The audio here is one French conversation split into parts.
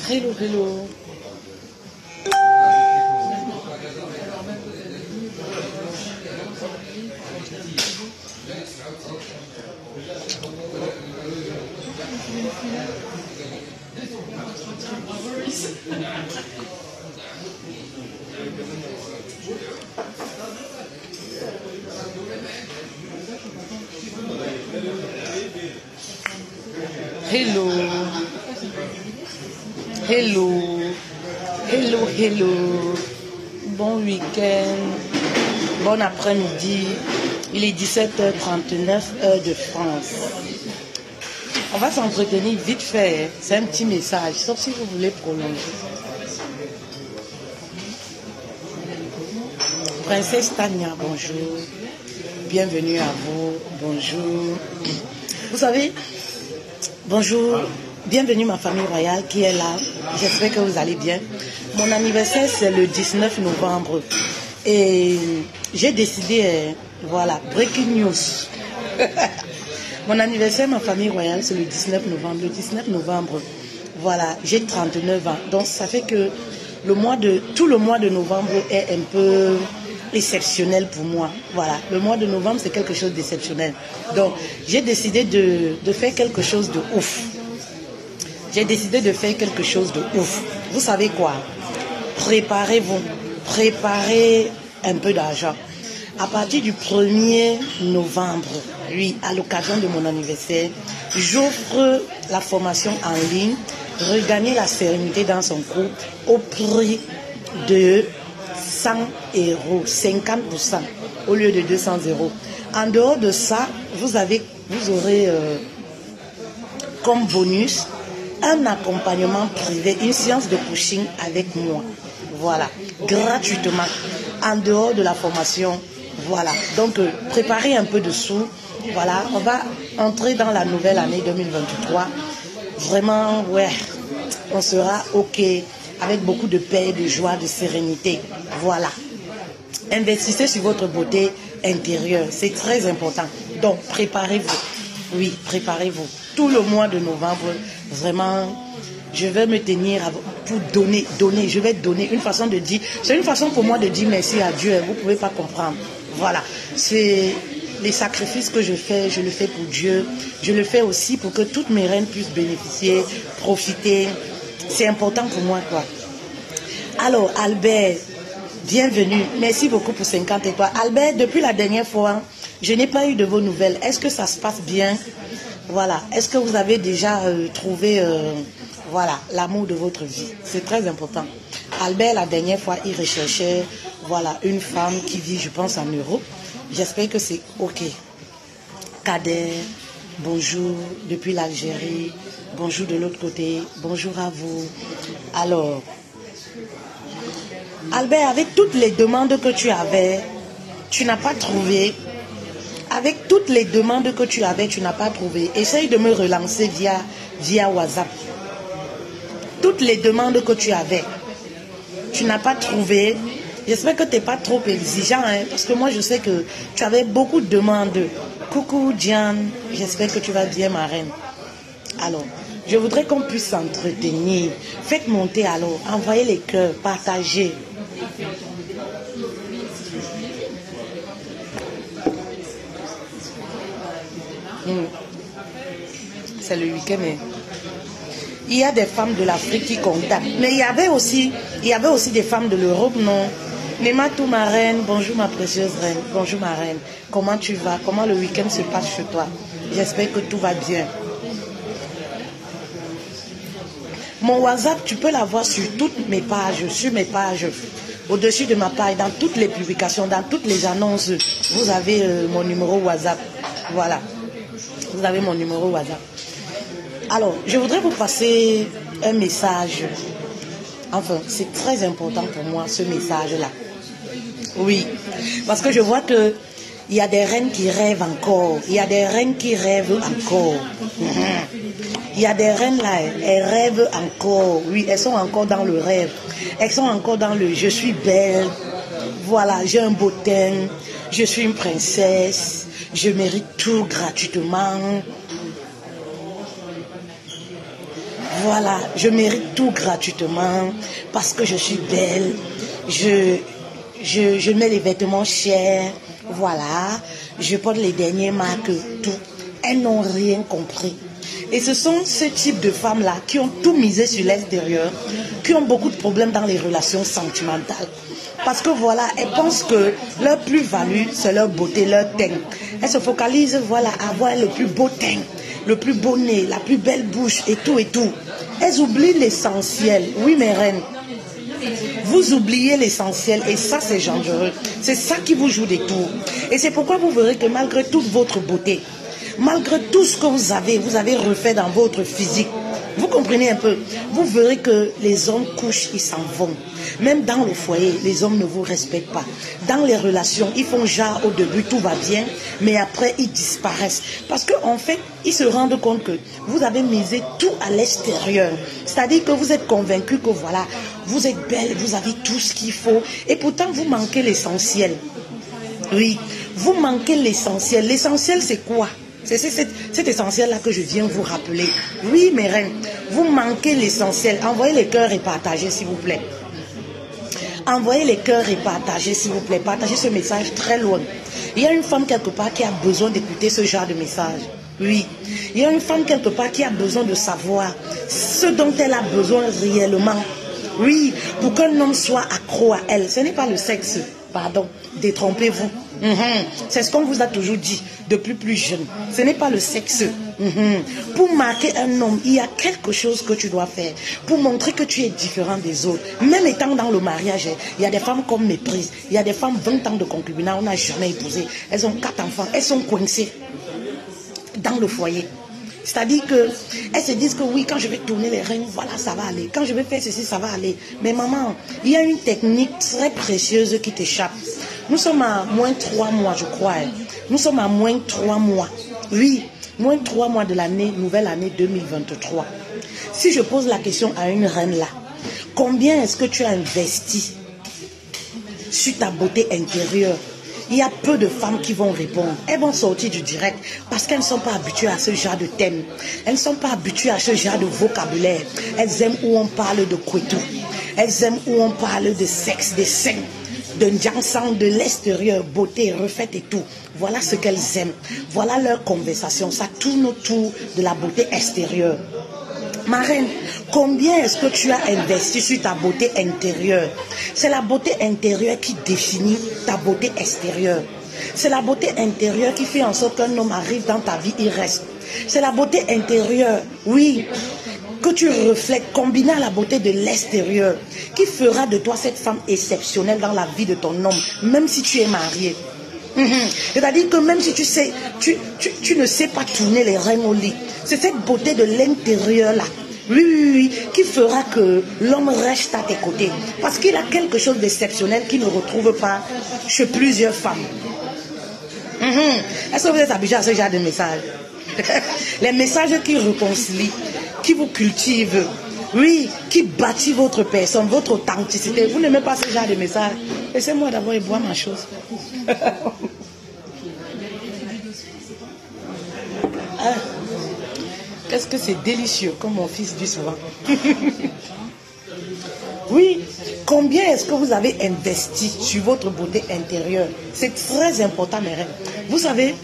Hello, hello. Hello. Hello. Hello, hello. Bon week-end. Bon après-midi. Il est 17h39, heure de France. On va s'entretenir vite fait. C'est un petit message, sauf si vous voulez prolonger. Princesse Tania, bonjour. Bienvenue à vous. Bonjour. Vous savez, bonjour. Bienvenue ma famille royale qui est là. J'espère que vous allez bien. Mon anniversaire, c'est le 19 novembre. Et j'ai décidé, voilà, breaking news. Mon anniversaire, ma famille royale, c'est le 19 novembre. Le 19 novembre, voilà, j'ai 39 ans. Donc, ça fait que tout le mois de novembre est un peu exceptionnel pour moi. Voilà, le mois de novembre, c'est quelque chose d'exceptionnel. Donc, j'ai décidé de faire quelque chose de ouf. J'ai décidé de faire quelque chose de ouf. Vous savez quoi? Préparez-vous. Préparez un peu d'argent. À partir du 1er novembre, oui, à l'occasion de mon anniversaire, j'offre la formation en ligne, regagner la sérénité dans son couple au prix de 100 €, 50% au lieu de 200 €. En dehors de ça, vous aurez comme bonus un accompagnement privé, une séance de coaching avec moi. Voilà, gratuitement, en dehors de la formation. Voilà, donc préparez un peu de sous. Voilà, on va entrer dans la nouvelle année 2023. Vraiment, ouais, on sera OK, avec beaucoup de paix, de joie, de sérénité. Voilà. Investissez sur votre beauté intérieure, c'est très important. Donc, préparez-vous. Oui, préparez-vous. Tout le mois de novembre, vraiment, je vais me tenir pour donner. Je vais donner. Une façon de dire, c'est une façon pour moi de dire merci à Dieu. Vous ne pouvez pas comprendre. Voilà. C'est les sacrifices que je fais, je le fais pour Dieu. Je le fais aussi pour que toutes mes reines puissent bénéficier, profiter. C'est important pour moi, quoi. Alors, Albert, bienvenue. Merci beaucoup pour 50 étoiles. Albert, depuis la dernière fois, je n'ai pas eu de vos nouvelles. Est-ce que ça se passe bien? Voilà. Est-ce que vous avez déjà trouvé voilà, l'amour de votre vie? C'est très important. Albert, la dernière fois, il recherchait voilà, une femme qui vit, je pense, en Europe. J'espère que c'est OK. Kader, bonjour depuis l'Algérie. Bonjour de l'autre côté. Bonjour à vous. Alors, Albert, avec toutes les demandes que tu avais, tu n'as pas trouvé. Avec toutes les demandes que tu avais, tu n'as pas trouvé. Essaye de me relancer via WhatsApp. Toutes les demandes que tu avais, tu n'as pas trouvé. J'espère que tu n'es pas trop exigeant, hein, parce que moi, je sais que tu avais beaucoup de demandes. Coucou, Diane. J'espère que tu vas bien, ma reine. Alors, je voudrais qu'on puisse s'entretenir. Faites monter alors. Envoyez les cœurs. Partagez. C'est le week-end. Il y a des femmes de l'Afrique qui contactent. Mais il y avait aussi des femmes de l'Europe, non? Nematou, ma reine, bonjour ma précieuse reine. Bonjour ma reine. Comment tu vas? Comment le week-end se passe chez toi? J'espère que tout va bien. Mon WhatsApp, tu peux l'avoir sur toutes mes pages, au-dessus de ma page, dans toutes les publications, dans toutes les annonces. Vous avez mon numéro WhatsApp. Voilà. Vous avez mon numéro WhatsApp. Alors, je voudrais vous passer un message. Enfin, c'est très important pour moi, ce message-là. Oui, parce que je vois que il y a des reines qui rêvent encore. Il y a des reines qui rêvent encore. Il y a des reines là, elles rêvent encore. Oui, elles sont encore dans le rêve. Elles sont encore dans le « je suis belle ». Voilà, j'ai un beau teint. Je suis une princesse. Je mérite tout gratuitement. voilà, je mérite tout gratuitement parce que je suis belle, je mets les vêtements chers, voilà, je porte les dernières marques, tout. Elles n'ont rien compris. Et ce sont ce type de femmes-là qui ont tout misé sur l'extérieur, qui ont beaucoup de problèmes dans les relations sentimentales. Parce que voilà, elles pensent que leur plus-value, c'est leur beauté, leur teint. Elles se focalisent, voilà, à avoir le plus beau teint, le plus beau nez, la plus belle bouche et tout et tout. Elles oublient l'essentiel. Oui, mes reines. Vous oubliez l'essentiel et ça, c'est dangereux. C'est ça qui vous joue des tours. Et c'est pourquoi vous verrez que malgré toute votre beauté, malgré tout ce que vous avez refait dans votre physique, vous comprenez un peu, vous verrez que les hommes couchent, ils s'en vont. Même dans le foyer, les hommes ne vous respectent pas. Dans les relations, ils font genre au début, tout va bien, mais après, ils disparaissent. Parce qu'en fait, ils se rendent compte que vous avez misé tout à l'extérieur. C'est-à-dire que vous êtes convaincu que voilà, vous êtes belle, vous avez tout ce qu'il faut, et pourtant, vous manquez l'essentiel. Oui, vous manquez l'essentiel. L'essentiel, c'est quoi? C'est cet essentiel-là que je viens vous rappeler. Oui, mes reines, vous manquez l'essentiel. Envoyez les cœurs et partagez, s'il vous plaît. Envoyez les cœurs et partagez, s'il vous plaît. Partagez ce message très loin. Il y a une femme quelque part qui a besoin d'écouter ce genre de message. Oui. Il y a une femme quelque part qui a besoin de savoir ce dont elle a besoin réellement. Oui, pour qu'un homme soit accro à elle. Ce n'est pas le sexe. Pardon, détrompez-vous. C'est ce qu'on vous a toujours dit depuis plus jeune. Ce n'est pas le sexe. Pour marquer un homme, il y a quelque chose que tu dois faire pour montrer que tu es différent des autres. Même étant dans le mariage, il y a des femmes qu'on méprise. Il y a des femmes 20 ans de concubinat, on n'a jamais épousé. Elles ont 4 enfants, elles sont coincées dans le foyer. C'est-à-dire qu'elles se disent que oui, quand je vais tourner les rênes, voilà, ça va aller. Quand je vais faire ceci, ça va aller. Mais maman, il y a une technique très précieuse qui t'échappe. Nous sommes à moins 3 mois, je crois. Nous sommes à moins 3 mois. Oui, moins 3 mois de l'année, nouvelle année 2023. Si je pose la question à une reine là, combien est-ce que tu as investi sur ta beauté intérieure? Il y a peu de femmes qui vont répondre. Elles vont sortir du direct parce qu'elles ne sont pas habituées à ce genre de thème. Elles ne sont pas habituées à ce genre de vocabulaire. Elles aiment où on parle de kwetou. Elles aiment où on parle de sexe, de seins, de njansan, de l'extérieur, beauté, refaite et tout. Voilà ce qu'elles aiment. Voilà leur conversation. Ça tourne autour de la beauté extérieure. Ma reine, combien est-ce que tu as investi sur ta beauté intérieure? C'est la beauté intérieure qui définit ta beauté extérieure. C'est la beauté intérieure qui fait en sorte qu'un homme arrive dans ta vie, il reste. C'est la beauté intérieure, oui, que tu reflètes, combiné à la beauté de l'extérieur, qui fera de toi cette femme exceptionnelle dans la vie de ton homme, même si tu es marié. C'est-à-dire que même si tu sais, tu ne sais pas tourner les reins au lit, c'est cette beauté de l'intérieur là, oui, qui fera que l'homme reste à tes côtés. Parce qu'il a quelque chose d'exceptionnel qu'il ne retrouve pas chez plusieurs femmes. Est-ce que vous êtes habitué à ce genre de messages? Les messages qui réconcilient, qui vous cultivent, oui, qui bâtit votre personne, votre authenticité. Vous n'aimez pas ce genre de messages? Laissez-moi d'abord et boire ma chose. Qu'est-ce que c'est délicieux, comme mon fils dit souvent. Oui, combien est-ce que vous avez investi sur votre beauté intérieure? C'est très important, mes reines. Vous savez,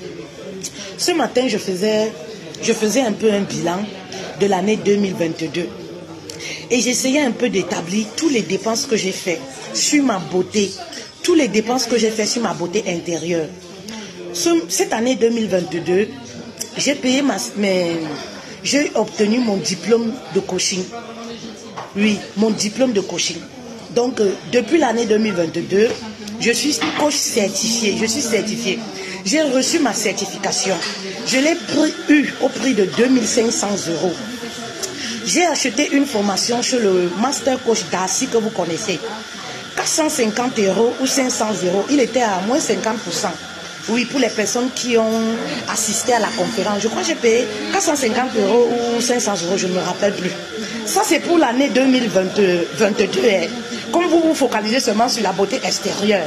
ce matin, je faisais un peu un bilan de l'année 2022. Et j'essayais un peu d'établir toutes les dépenses que j'ai faites sur ma beauté, toutes les dépenses que j'ai faites sur ma beauté intérieure. Cette année 2022, j'ai obtenu mon diplôme de coaching. Oui, mon diplôme de coaching. Donc, depuis l'année 2022, je suis coach certifié. Je suis certifiée. J'ai reçu ma certification. Je l'ai eu au prix de 2500 €. J'ai acheté une formation chez le Master Coach Darcy que vous connaissez. 450 € ou 500 €. Il était à moins 50%. Oui, pour les personnes qui ont assisté à la conférence. Je crois que j'ai payé 450 € ou 500 €, je ne me rappelle plus. Ça, c'est pour l'année 2022. Comme vous vous focalisez seulement sur la beauté extérieure.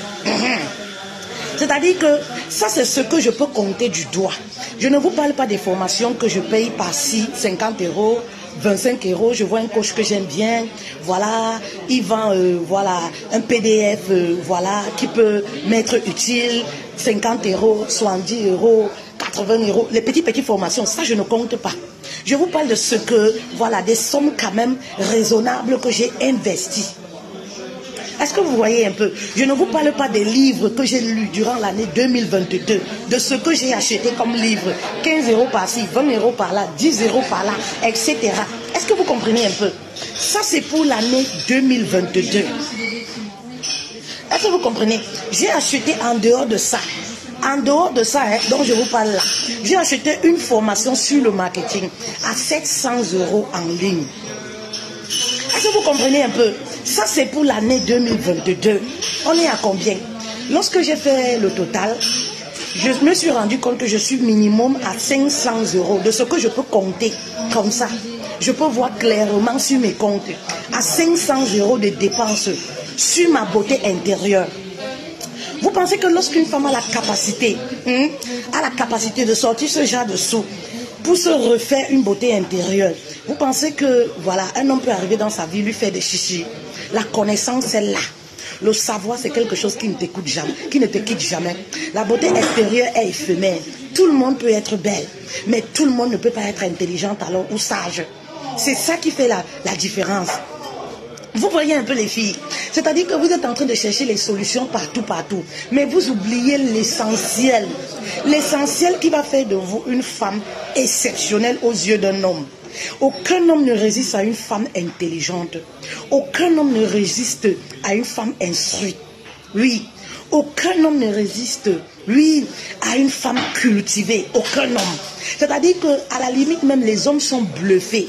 C'est-à-dire que ça, c'est ce que je peux compter du doigt. Je ne vous parle pas des formations que je paye par-ci, 50 €, 25 euros, je vois un coach que j'aime bien, voilà, il vend voilà, un PDF, voilà, qui peut m'être utile, 50 euros, 70 euros, 80 euros, les petites formations, ça je ne compte pas. Je vous parle de ce que, voilà, des sommes quand même raisonnables que j'ai investies. Est-ce que vous voyez un peu? Je ne vous parle pas des livres que j'ai lus durant l'année 2022, de ce que j'ai acheté comme livre, 15 euros par-ci, 20 euros par-là, 10 euros par-là, etc. Est-ce que vous comprenez un peu? Ça, c'est pour l'année 2022. Est-ce que vous comprenez? J'ai acheté en dehors de ça. En dehors de ça, hein, dont je vous parle là, j'ai acheté une formation sur le marketing à 700 euros en ligne. Est-ce que vous comprenez un peu? Ça, c'est pour l'année 2022. On est à combien? Lorsque j'ai fait le total, je me suis rendu compte que je suis minimum à 500 euros de ce que je peux compter comme ça. Je peux voir clairement sur mes comptes à 500 euros de dépenses sur ma beauté intérieure. Vous pensez que lorsqu'une femme a la capacité de sortir ce genre de sous pour se refaire une beauté intérieure, vous pensez que voilà, un homme peut arriver dans sa vie, lui faire des chichis? La connaissance est là. Le savoir, c'est quelque chose qui ne t'écoute jamais, qui ne te quitte jamais. La beauté extérieure est éphémère. Tout le monde peut être belle, mais tout le monde ne peut pas être intelligente alors ou sage. C'est ça qui fait la différence. Vous voyez un peu les filles, c'est-à-dire que vous êtes en train de chercher les solutions partout, mais vous oubliez l'essentiel. L'essentiel qui va faire de vous une femme exceptionnelle aux yeux d'un homme. Aucun homme ne résiste à une femme intelligente. Aucun homme ne résiste à une femme instruite. Oui, aucun homme ne résiste, oui, à une femme cultivée. Aucun homme. C'est-à-dire qu'à la limite même les hommes sont bluffés.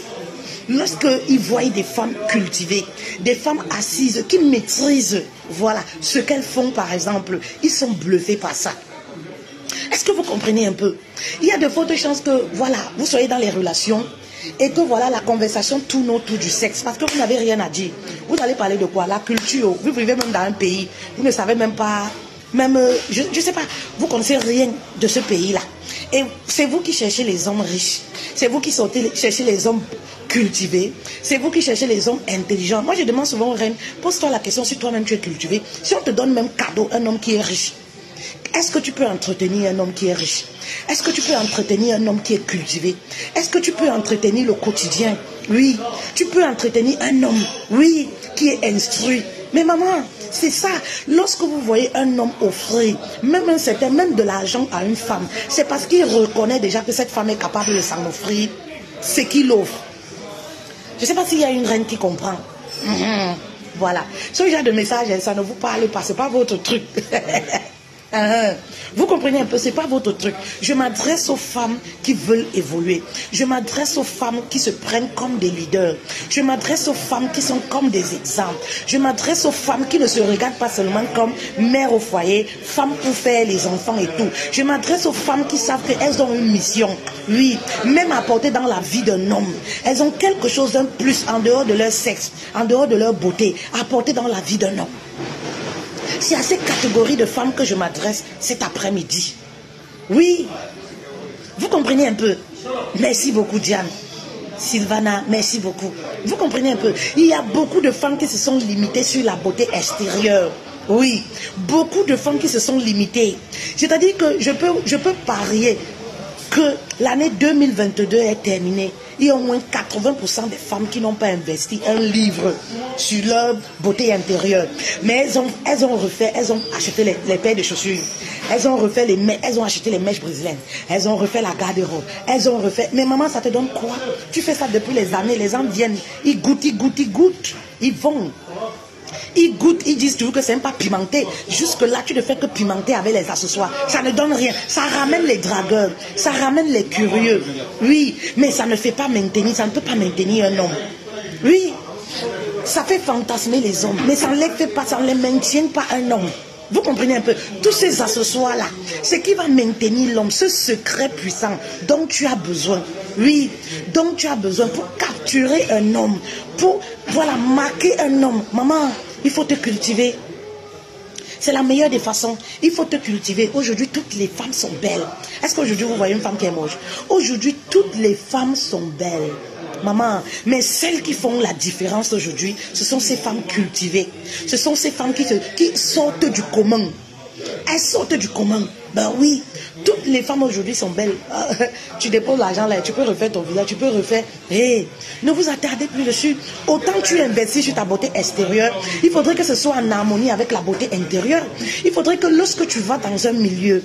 Lorsqu'ils voient des femmes cultivées, des femmes assises qui maîtrisent, voilà, ce qu'elles font par exemple, ils sont bluffés par ça. Est-ce que vous comprenez un peu? Il y a de fortes chances que, voilà, vous soyez dans les relations et que, voilà, la conversation tourne autour du sexe parce que vous n'avez rien à dire. Vous allez parler de quoi? La culture. Vous vivez même dans un pays, vous ne savez même pas, même, je ne sais pas, vous ne connaissez rien de ce pays-là. Et c'est vous qui cherchez les hommes riches. C'est vous qui cherchez les hommes cultivés. C'est vous qui cherchez les hommes intelligents. Moi, je demande souvent aux reines, pose-toi la question si toi-même tu es cultivé. Si on te donne même cadeau un homme qui est riche, est-ce que tu peux entretenir un homme qui est riche? Est-ce que tu peux entretenir un homme qui est cultivé? Est-ce que tu peux entretenir le quotidien? Oui. Tu peux entretenir un homme, oui, qui est instruit. Mais maman, c'est ça. Lorsque vous voyez un homme offrir, même de l'argent à une femme, c'est parce qu'il reconnaît déjà que cette femme est capable de s'en offrir ce qu'il offre. Je ne sais pas s'il y a une reine qui comprend. Voilà. Ce genre de message, ça ne vous parle pas, ce n'est pas votre truc. Vous comprenez un peu, c'est pas votre truc. Je m'adresse aux femmes qui veulent évoluer. Je m'adresse aux femmes qui se prennent comme des leaders. Je m'adresse aux femmes qui sont comme des exemples. Je m'adresse aux femmes qui ne se regardent pas seulement comme mère au foyer, femme pour faire les enfants et tout. Je m'adresse aux femmes qui savent qu'elles ont une mission. Oui, même apporter dans la vie d'un homme. Elles ont quelque chose d'un plus en dehors de leur sexe, en dehors de leur beauté, apporter dans la vie d'un homme. C'est à ces catégories de femmes que je m'adresse cet après-midi. Oui, vous comprenez un peu. Merci beaucoup Diane. Sylvana, merci beaucoup. Vous comprenez un peu. Il y a beaucoup de femmes qui se sont limitées sur la beauté extérieure. Oui, beaucoup de femmes qui se sont limitées. C'est-à-dire que je peux parier que l'année 2022 est terminée. Il y a au moins 80% des femmes qui n'ont pas investi un livre sur leur beauté intérieure. Mais elles ont acheté les paires de chaussures. Elles ont acheté les mèches brésiliennes. Elles ont refait la garde-robe. Elles ont refait. Mais maman, ça te donne quoi? Tu fais ça depuis les années. Les gens viennent, ils goûtent. Ils vont. Ils goûtent, ils disent toujours que c'est pas pimenté. Jusque là, tu ne fais que pimenter avec les accessoires. Ça ne donne rien. Ça ramène les dragueurs. Ça ramène les curieux. Oui, mais ça ne fait pas maintenir. Ça ne peut pas maintenir un homme. Oui, ça fait fantasmer les hommes. Mais ça ne les fait pas, ça ne les maintient pas un homme. Vous comprenez un peu? Tous ces accessoires-là, c'est qui va maintenir l'homme, ce secret puissant dont tu as besoin. Oui, dont tu as besoin pour capturer un homme, pour, voilà, marquer un homme. Maman, il faut te cultiver. C'est la meilleure des façons. Il faut te cultiver. Aujourd'hui, toutes les femmes sont belles. Est-ce qu'aujourd'hui, vous voyez une femme qui est moche? Aujourd'hui, toutes les femmes sont belles. Maman, mais celles qui font la différence aujourd'hui, ce sont ces femmes cultivées. Ce sont ces femmes qui sortent du commun. Elles sortent du commun. Ben oui, toutes les femmes aujourd'hui sont belles. Tu déposes l'argent là, tu peux refaire ton visage, tu peux refaire. Hey, ne vous attardez plus dessus. Autant tu investis sur ta beauté extérieure, il faudrait que ce soit en harmonie avec la beauté intérieure. Il faudrait que lorsque tu vas dans un milieu...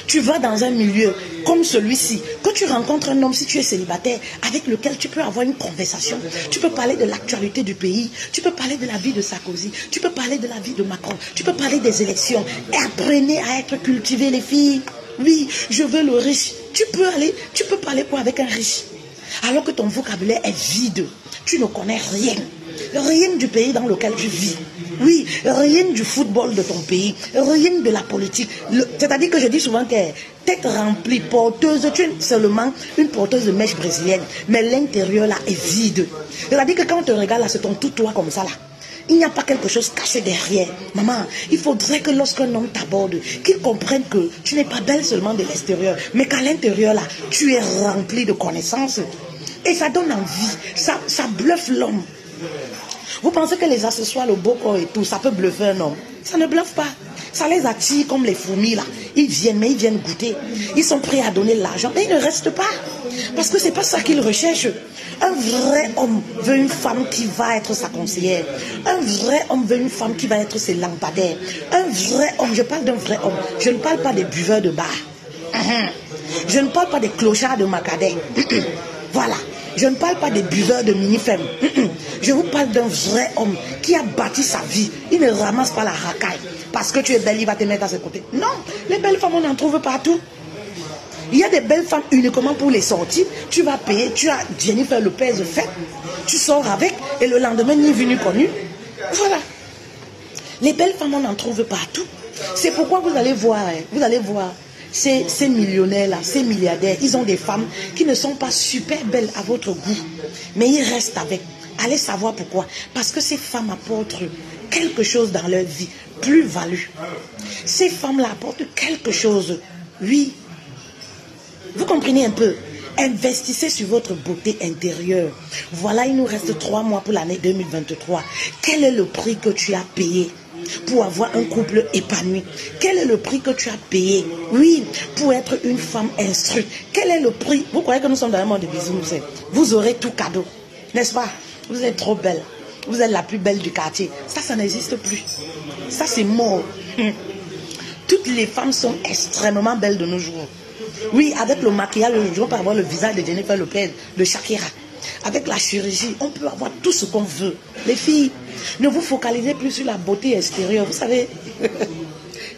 Tu vas dans un milieu comme celui-ci, quand tu rencontres un homme, si tu es célibataire, avec lequel tu peux avoir une conversation, tu peux parler de l'actualité du pays, tu peux parler de la vie de Sarkozy, tu peux parler de la vie de Macron, tu peux parler des élections. Et apprenez à être cultivées, les filles. Oui, je veux le riche. Tu peux parler quoi avec un riche? Alors que ton vocabulaire est vide. Tu ne connais rien. Rien du pays dans lequel tu vis. Oui, rien du football de ton pays. Rien de la politique. C'est-à-dire que je dis souvent que tête remplie, porteuse, tu es seulement une porteuse de mèche brésilienne. Mais l'intérieur là est vide. C'est-à-dire que quand on te regarde là, c'est ton tout toi comme ça là. Il n'y a pas quelque chose caché derrière. Maman, il faudrait que lorsqu'un homme t'aborde, qu'il comprenne que tu n'es pas belle seulement de l'extérieur, mais qu'à l'intérieur là, tu es rempli de connaissances. Et ça donne envie, ça bluffe l'homme. Vous pensez que les accessoires, le beau corps et tout, ça peut bluffer un homme? Ça ne bluffe pas. Ça les attire comme les fourmis là. Ils viennent, mais ils viennent goûter. Ils sont prêts à donner l'argent, mais ils ne restent pas. Parce que ce n'est pas ça qu'ils recherchent. Un vrai homme veut une femme qui va être sa conseillère. Un vrai homme veut une femme qui va être ses lampadaires. Un vrai homme, je parle d'un vrai homme. Je ne parle pas des buveurs de bar. Je ne parle pas des clochards de Macadais. Voilà. Je ne parle pas des buveurs de mini-femme. Je vous parle d'un vrai homme qui a bâti sa vie. Il ne ramasse pas la racaille. Parce que tu es belle, il va te mettre à ses côtés. Non, les belles femmes, on en trouve partout. Il y a des belles femmes uniquement pour les sorties. Tu vas payer, tu as Jennifer Lopez fait. Tu sors avec et le lendemain, ni vu ni connu. Voilà. Les belles femmes, on en trouve partout. C'est pourquoi vous allez voir, ces millionnaires-là, ces milliardaires, ils ont des femmes qui ne sont pas super belles à votre goût. Mais ils restent avec. Allez savoir pourquoi. Parce que ces femmes apportent quelque chose dans leur vie. Plus-value. Ces femmes-là apportent quelque chose. Oui. Vous comprenez un peu? Investissez sur votre beauté intérieure. Voilà, il nous reste 3 mois pour l'année 2023. Quel est le prix que tu as payé pour avoir un couple épanoui? Quel est le prix que tu as payé? Oui, pour être une femme instruite. Quel est le prix? Vous croyez que nous sommes dans un monde de business? Vous aurez tout cadeau. N'est-ce pas? Vous êtes trop belle. Vous êtes la plus belle du quartier. Ça n'existe plus. Ça, c'est mort. Toutes les femmes sont extrêmement belles de nos jours. Oui, avec le maquillage, on peut avoir le visage de Jennifer Lopez, de Shakira. Avec la chirurgie, on peut avoir tout ce qu'on veut. Les filles, ne vous focalisez plus sur la beauté extérieure. Vous savez,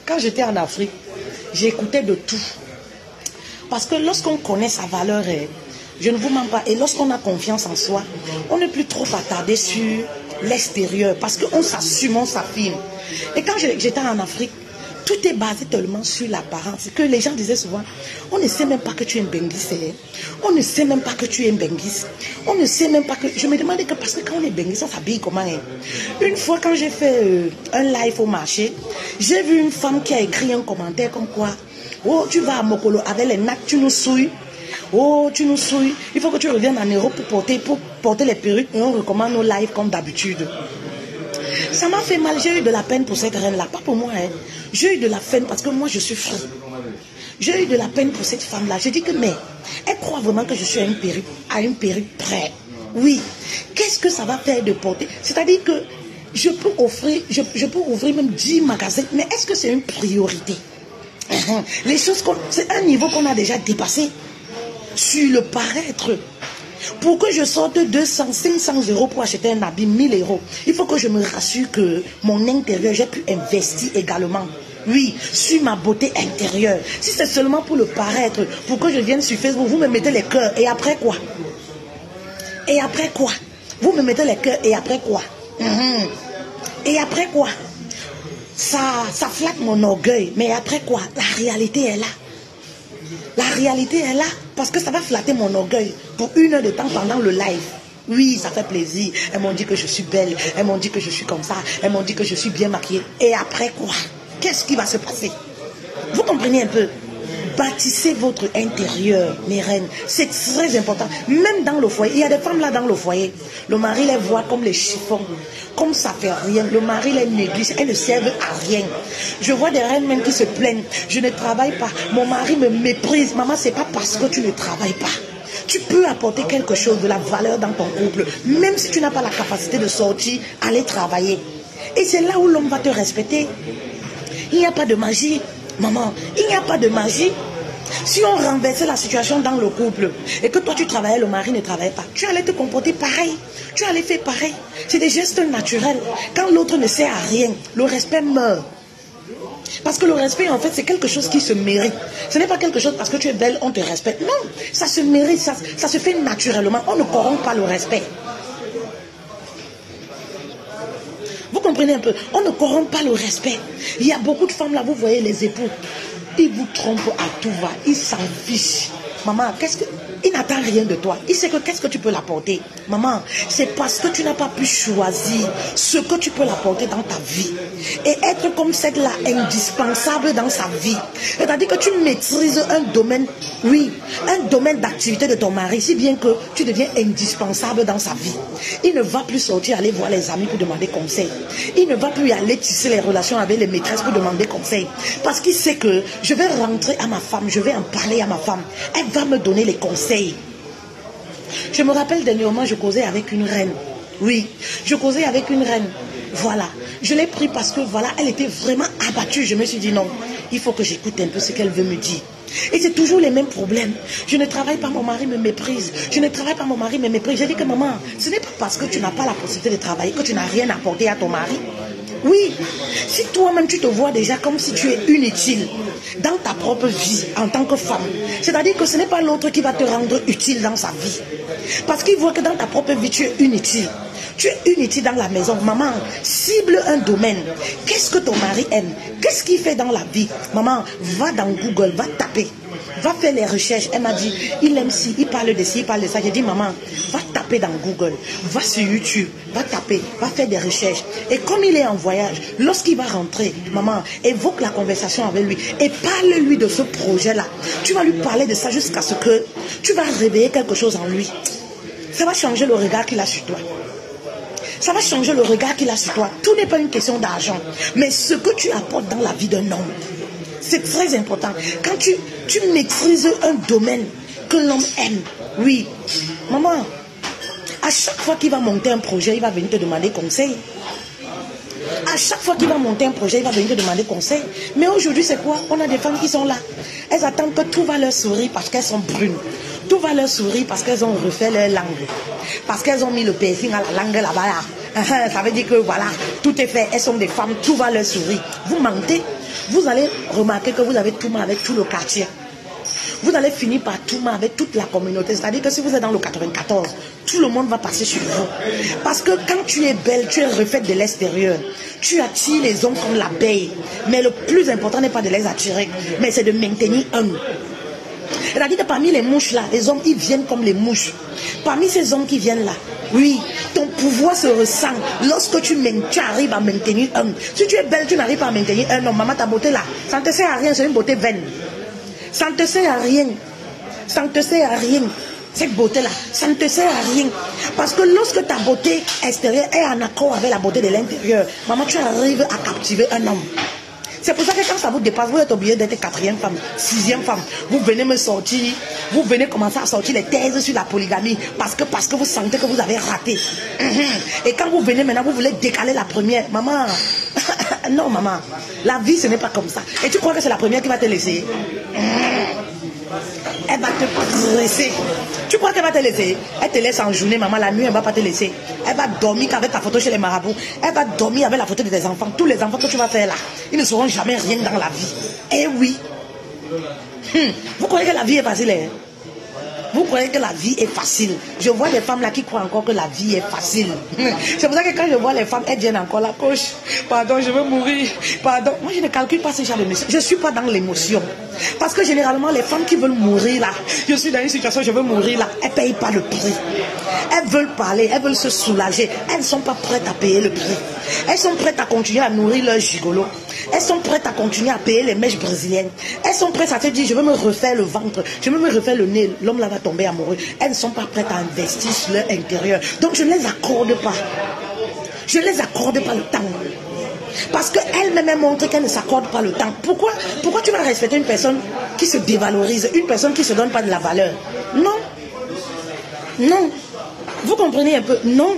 quand j'étais en Afrique, j'écoutais de tout. Parce que lorsqu'on connaît sa valeur, je ne vous mens pas, et lorsqu'on a confiance en soi, on n'est plus trop attardé sur l'extérieur. Parce qu'on s'assume, on s'affirme. Et quand j'étais en Afrique, tout est basé tellement sur l'apparence que les gens disaient souvent, on ne sait même pas que tu es un benguis. On ne sait même pas que tu es un benguis. On ne sait même pas que... Je me demandais que parce que quand on est benguis, on s'habille comment. Une fois quand j'ai fait un live au marché, j'ai vu une femme qui a écrit un commentaire comme quoi, oh, tu vas à Mokolo avec les nacs, tu nous souilles. Oh, tu nous souilles. Il faut que tu reviennes en Europe pour porter les perruques et on recommande nos lives comme d'habitude. Ça m'a fait mal, j'ai eu de la peine pour cette reine-là, pas pour moi. J'ai eu de la peine parce que moi je suis free. J'ai eu de la peine pour cette femme-là. J'ai dit que mais, elle croit vraiment que je suis à une perruque près. Oui. Qu'est-ce que ça va faire de porter? C'est-à-dire que je peux ouvrir même 10 magasins, mais est-ce que c'est une priorité? Les choses, c'est un niveau qu'on a déjà dépassé. Sur le paraître. Pour que je sorte 200, 500 euros pour acheter un habit, 1000 euros, il faut que je me rassure que mon intérieur, j'ai pu investir également. Oui, sur ma beauté intérieure. Si c'est seulement pour le paraître, pour que je vienne sur Facebook, vous me mettez les cœurs, et après quoi? Et après quoi? Vous me mettez les cœurs, et après quoi? Et après quoi? Ça flatte mon orgueil, mais après quoi? La réalité est là. La réalité est là, parce que ça va flatter mon orgueil pour 1 heure de temps pendant le live. Oui, ça fait plaisir. Elles m'ont dit que je suis belle, elles m'ont dit que je suis comme ça, elles m'ont dit que je suis bien maquillée. Et après quoi? Qu'est-ce qui va se passer? Vous comprenez un peu? Bâtissez votre intérieur, mes reines. C'est très important. Même dans le foyer, il y a des femmes là dans le foyer. Le mari les voit comme les chiffons, comme ça fait rien. Le mari les néglige, elles ne servent à rien. Je vois des reines même qui se plaignent. Je ne travaille pas. Mon mari me méprise. Maman, c'est pas parce que tu ne travailles pas. Tu peux apporter quelque chose, de la valeur dans ton couple, même si tu n'as pas la capacité de sortir, aller travailler. Et c'est là où l'homme va te respecter. Il n'y a pas de magie, maman. Il n'y a pas de magie. Si on renversait la situation dans le couple et que toi tu travaillais, le mari ne travaillait pas, tu allais te comporter pareil. Tu allais faire pareil. C'est des gestes naturels. Quand l'autre ne sert à rien, le respect meurt. Parce que le respect, en fait, c'est quelque chose qui se mérite. Ce n'est pas quelque chose parce que tu es belle, on te respecte. Non, ça se mérite, ça se fait naturellement. On ne corrompt pas le respect. Vous comprenez un peu? On ne corrompt pas le respect. Il y a beaucoup de femmes là, vous voyez les époux. Ils vous trompent à tout va. Ils s'en fichent. Maman, il n'attend rien de toi. Il sait que qu'est-ce que tu peux l'apporter. Maman, c'est parce que tu n'as pas pu choisir ce que tu peux l'apporter dans ta vie. Et être comme celle-là, indispensable dans sa vie. C'est-à-dire que tu maîtrises un domaine, oui, un domaine d'activité de ton mari, si bien que tu deviens indispensable dans sa vie. Il ne va plus sortir aller voir les amis pour demander conseil. Il ne va plus aller tisser les relations avec les maîtresses pour demander conseil. Parce qu'il sait que je vais rentrer à ma femme, je vais en parler à ma femme. Elle va me donner les conseils. Je me rappelle dernièrement, je causais avec une reine. Oui, je causais avec une reine. Voilà. Je l'ai pris parce que voilà, elle était vraiment abattue. Je me suis dit non, il faut que j'écoute un peu ce qu'elle veut me dire. Et c'est toujours les mêmes problèmes. Je ne travaille pas, mon mari me méprise. Je ne travaille pas, mon mari me méprise. J'ai dit que maman, ce n'est pas parce que tu n'as pas la possibilité de travailler que tu n'as rien apporté à ton mari. Oui, si toi-même tu te vois déjà comme si tu es inutile dans ta propre vie en tant que femme, c'est-à-dire que ce n'est pas l'autre qui va te rendre utile dans sa vie. Parce qu'il voit que dans ta propre vie tu es inutile. Tu es inutile dans la maison. Maman, cible un domaine. Qu'est-ce que ton mari aime? Qu'est-ce qu'il fait dans la vie? Maman, va dans Google, va taper. Va faire les recherches. Elle m'a dit, il aime ci, il parle de ci, il parle de ça. J'ai dit, maman, va taper dans Google. Va sur YouTube, va taper, va faire des recherches. Et comme il est en voyage, lorsqu'il va rentrer, maman, évoque la conversation avec lui et parle-lui de ce projet-là. Tu vas lui parler de ça jusqu'à ce que tu vas réveiller quelque chose en lui. Ça va changer le regard qu'il a sur toi. Ça va changer le regard qu'il a sur toi. Tout n'est pas une question d'argent, mais ce que tu apportes dans la vie d'un homme. C'est très important. Quand tu maîtrises un domaine que l'homme aime, oui, maman, à chaque fois qu'il va monter un projet, il va venir te demander conseil. À chaque fois qu'il va monter un projet, il va venir te demander conseil. Mais aujourd'hui, c'est quoi? On a des femmes qui sont là. Elles attendent que tout va leur sourire parce qu'elles sont brunes. Tout va leur sourire parce qu'elles ont refait leur langue. Parce qu'elles ont mis le piercing à la langue là-bas. Là. Ça veut dire que voilà, tout est fait. Elles sont des femmes, tout va leur sourire. Vous mentez. Vous allez remarquer que vous avez tout mal avec tout le quartier. Vous allez finir par tout mal avec toute la communauté. C'est-à-dire que si vous êtes dans le 94, tout le monde va passer sur vous. Parce que quand tu es belle, tu es refaite de l'extérieur. Tu attires les hommes comme l'abeille. Mais le plus important n'est pas de les attirer, mais c'est de maintenir un. C'est-à-dire que parmi les mouches là, les hommes ils viennent comme les mouches. Parmi ces hommes qui viennent là, oui, ton pouvoir se ressent lorsque tu arrives à maintenir un. Si tu es belle, tu n'arrives pas à maintenir un homme. Maman, ta beauté là, ça ne te sert à rien, c'est une beauté vaine. Ça ne te sert à rien. Ça ne te sert à rien. Cette beauté-là, ça ne te sert à rien. Parce que lorsque ta beauté extérieure est en accord avec la beauté de l'intérieur, maman, tu arrives à captiver un homme. C'est pour ça que quand ça vous dépasse, vous êtes obligé d'être quatrième femme, sixième femme. Vous venez me sortir, vous venez commencer à sortir les thèses sur la polygamie parce que vous sentez que vous avez raté. Et quand vous venez maintenant, vous voulez décaler la première. Maman, non maman, la vie ce n'est pas comme ça. Et tu crois que c'est la première qui va te laisser? Elle va te presser. Tu crois qu'elle va te laisser? Elle te laisse en journée, maman, la nuit, elle ne va pas te laisser. Elle va dormir qu'avec ta photo chez les marabouts. Elle va dormir avec la photo de tes enfants. Tous les enfants que tu vas faire là, ils ne sauront jamais rien dans la vie. Eh oui. Vous croyez que la vie est facile, hein? Vous croyez que la vie est facile? Je vois des femmes là qui croient encore que la vie est facile. C'est pour ça que quand je vois les femmes, elles viennent encore la coche. Pardon, je veux mourir. Pardon. Moi, je ne calcule pas ce genre d'émotion. Je ne suis pas dans l'émotion. Parce que généralement, les femmes qui veulent mourir là, je suis dans une situation, je veux mourir là, elles ne payent pas le prix. Elles veulent parler, elles veulent se soulager. Elles ne sont pas prêtes à payer le prix. Elles sont prêtes à continuer à nourrir leur gigolo. Elles sont prêtes à continuer à payer les mèches brésiliennes. Elles sont prêtes à se dire, je veux me refaire le ventre, je veux me refaire le nez, l'homme là va tomber amoureux. Elles ne sont pas prêtes à investir sur leur intérieur. Donc je ne les accorde pas. Je ne les accorde pas le temps. Parce qu'elle-même montre qu'elle ne s'accorde pas le temps. Pourquoi tu vas respecter une personne qui se dévalorise, une personne qui ne se donne pas de la valeur? Non. Non. Vous comprenez un peu? Non.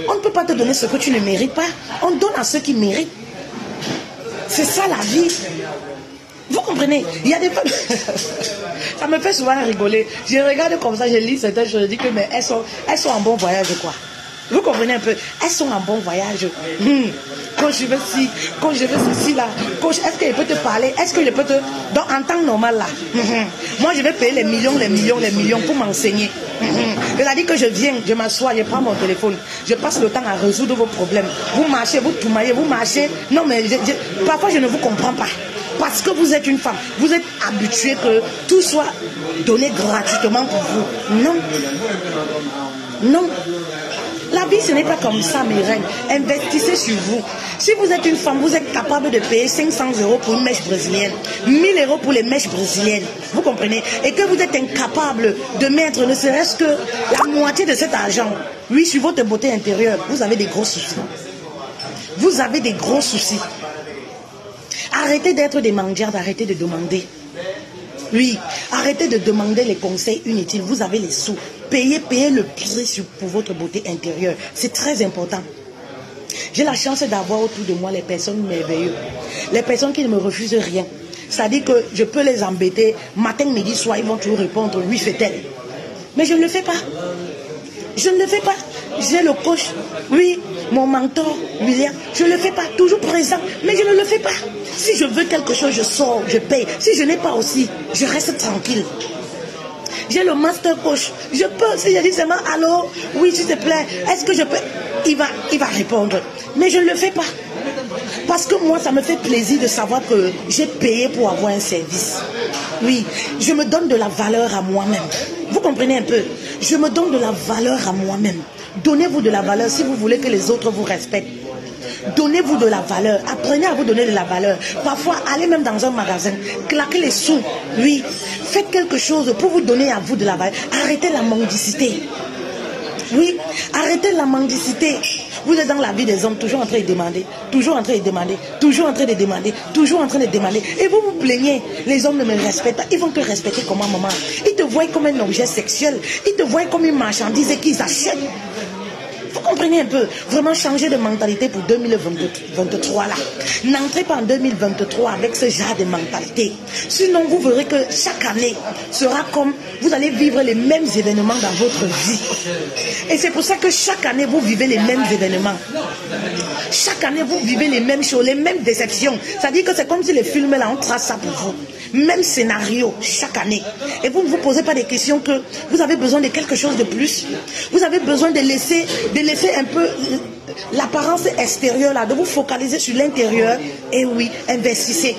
On ne peut pas te donner ce que tu ne mérites pas. On donne à ceux qui méritent. C'est ça la vie. Vous comprenez? Il y a des femmes... Ça me fait souvent rigoler. Je regarde comme ça, je lis certaines choses, je dis que mais elles sont en bon voyage quoi. Vous comprenez un peu? Elles sont en bon voyage. Quand je veux ci, quand je veux ceci là, est-ce que je peux te parler? Est-ce que je peux te... Donc en temps normal là, moi je vais payer les millions pour m'enseigner. C'est-à-dire que je viens, je m'assois, je prends mon téléphone, je passe le temps à résoudre vos problèmes. Vous marchez, vous toumaillez, vous marchez. Non mais parfois je ne vous comprends pas. Parce que vous êtes une femme, vous êtes habitué que tout soit donné gratuitement pour vous. Non. Non. La vie, ce n'est pas comme ça, mes reines. Investissez sur vous. Si vous êtes une femme, vous êtes capable de payer 500 € pour une mèche brésilienne, 1000 € pour les mèches brésiliennes. Vous comprenez? Et que vous êtes incapable de mettre ne serait-ce que la moitié de cet argent, oui, sur votre beauté intérieure, vous avez des gros soucis. Vous avez des gros soucis. Arrêtez d'être des mendiants, arrêtez de demander. Oui, arrêtez de demander les conseils inutiles. Vous avez les sous. Payez le prix pour votre beauté intérieure. C'est très important. J'ai la chance d'avoir autour de moi les personnes merveilleuses. Les personnes qui ne me refusent rien. C'est-à-dire que je peux les embêter. Matin, midi, soir, ils vont toujours répondre, oui, fait-elle. Mais je ne le fais pas. Je ne le fais pas. J'ai le coach, oui, mon mentor, William. Je ne le fais pas, toujours présent, mais je ne le fais pas. Si je veux quelque chose, je sors, je paye. Si je n'ai pas aussi, je reste tranquille. J'ai le master coach. Je peux, si je dis seulement, allô, oui, s'il te plaît, est-ce que je peux? Il va répondre. Mais je ne le fais pas. Parce que moi, ça me fait plaisir de savoir que j'ai payé pour avoir un service. Oui, je me donne de la valeur à moi-même. Vous comprenez un peu? Je me donne de la valeur à moi-même. Donnez-vous de la valeur si vous voulez que les autres vous respectent. Donnez-vous de la valeur. Apprenez à vous donner de la valeur. Parfois, allez même dans un magasin, claquez les sous. Oui, faites quelque chose pour vous donner à vous de la valeur. Arrêtez la mendicité. Oui, arrêtez la mendicité. Vous êtes dans la vie des hommes, toujours en train de demander, toujours en train de demander, toujours en train de demander, toujours en train de demander. Et vous vous plaignez, les hommes ne me respectent pas. Ils vont te respecter comment, maman? Ils te voient comme un objet sexuel. Ils te voient comme une marchandise et qu'ils achètent. Vous comprenez un peu? Vraiment changer de mentalité pour 2023 là. N'entrez pas en 2023 avec ce genre de mentalité. Sinon, vous verrez que chaque année sera comme... Vous allez vivre les mêmes événements dans votre vie. Et c'est pour ça que chaque année, vous vivez les mêmes événements. Chaque année, vous vivez les mêmes choses, les mêmes déceptions. C'est-à-dire que c'est comme si les films là, on trace ça pour vous. Même scénario chaque année. Et vous ne vous posez pas des questions que vous avez besoin de quelque chose de plus. Vous avez besoin de laisser un peu l'apparence extérieure là, de vous focaliser sur l'intérieur. Et oui, investissez.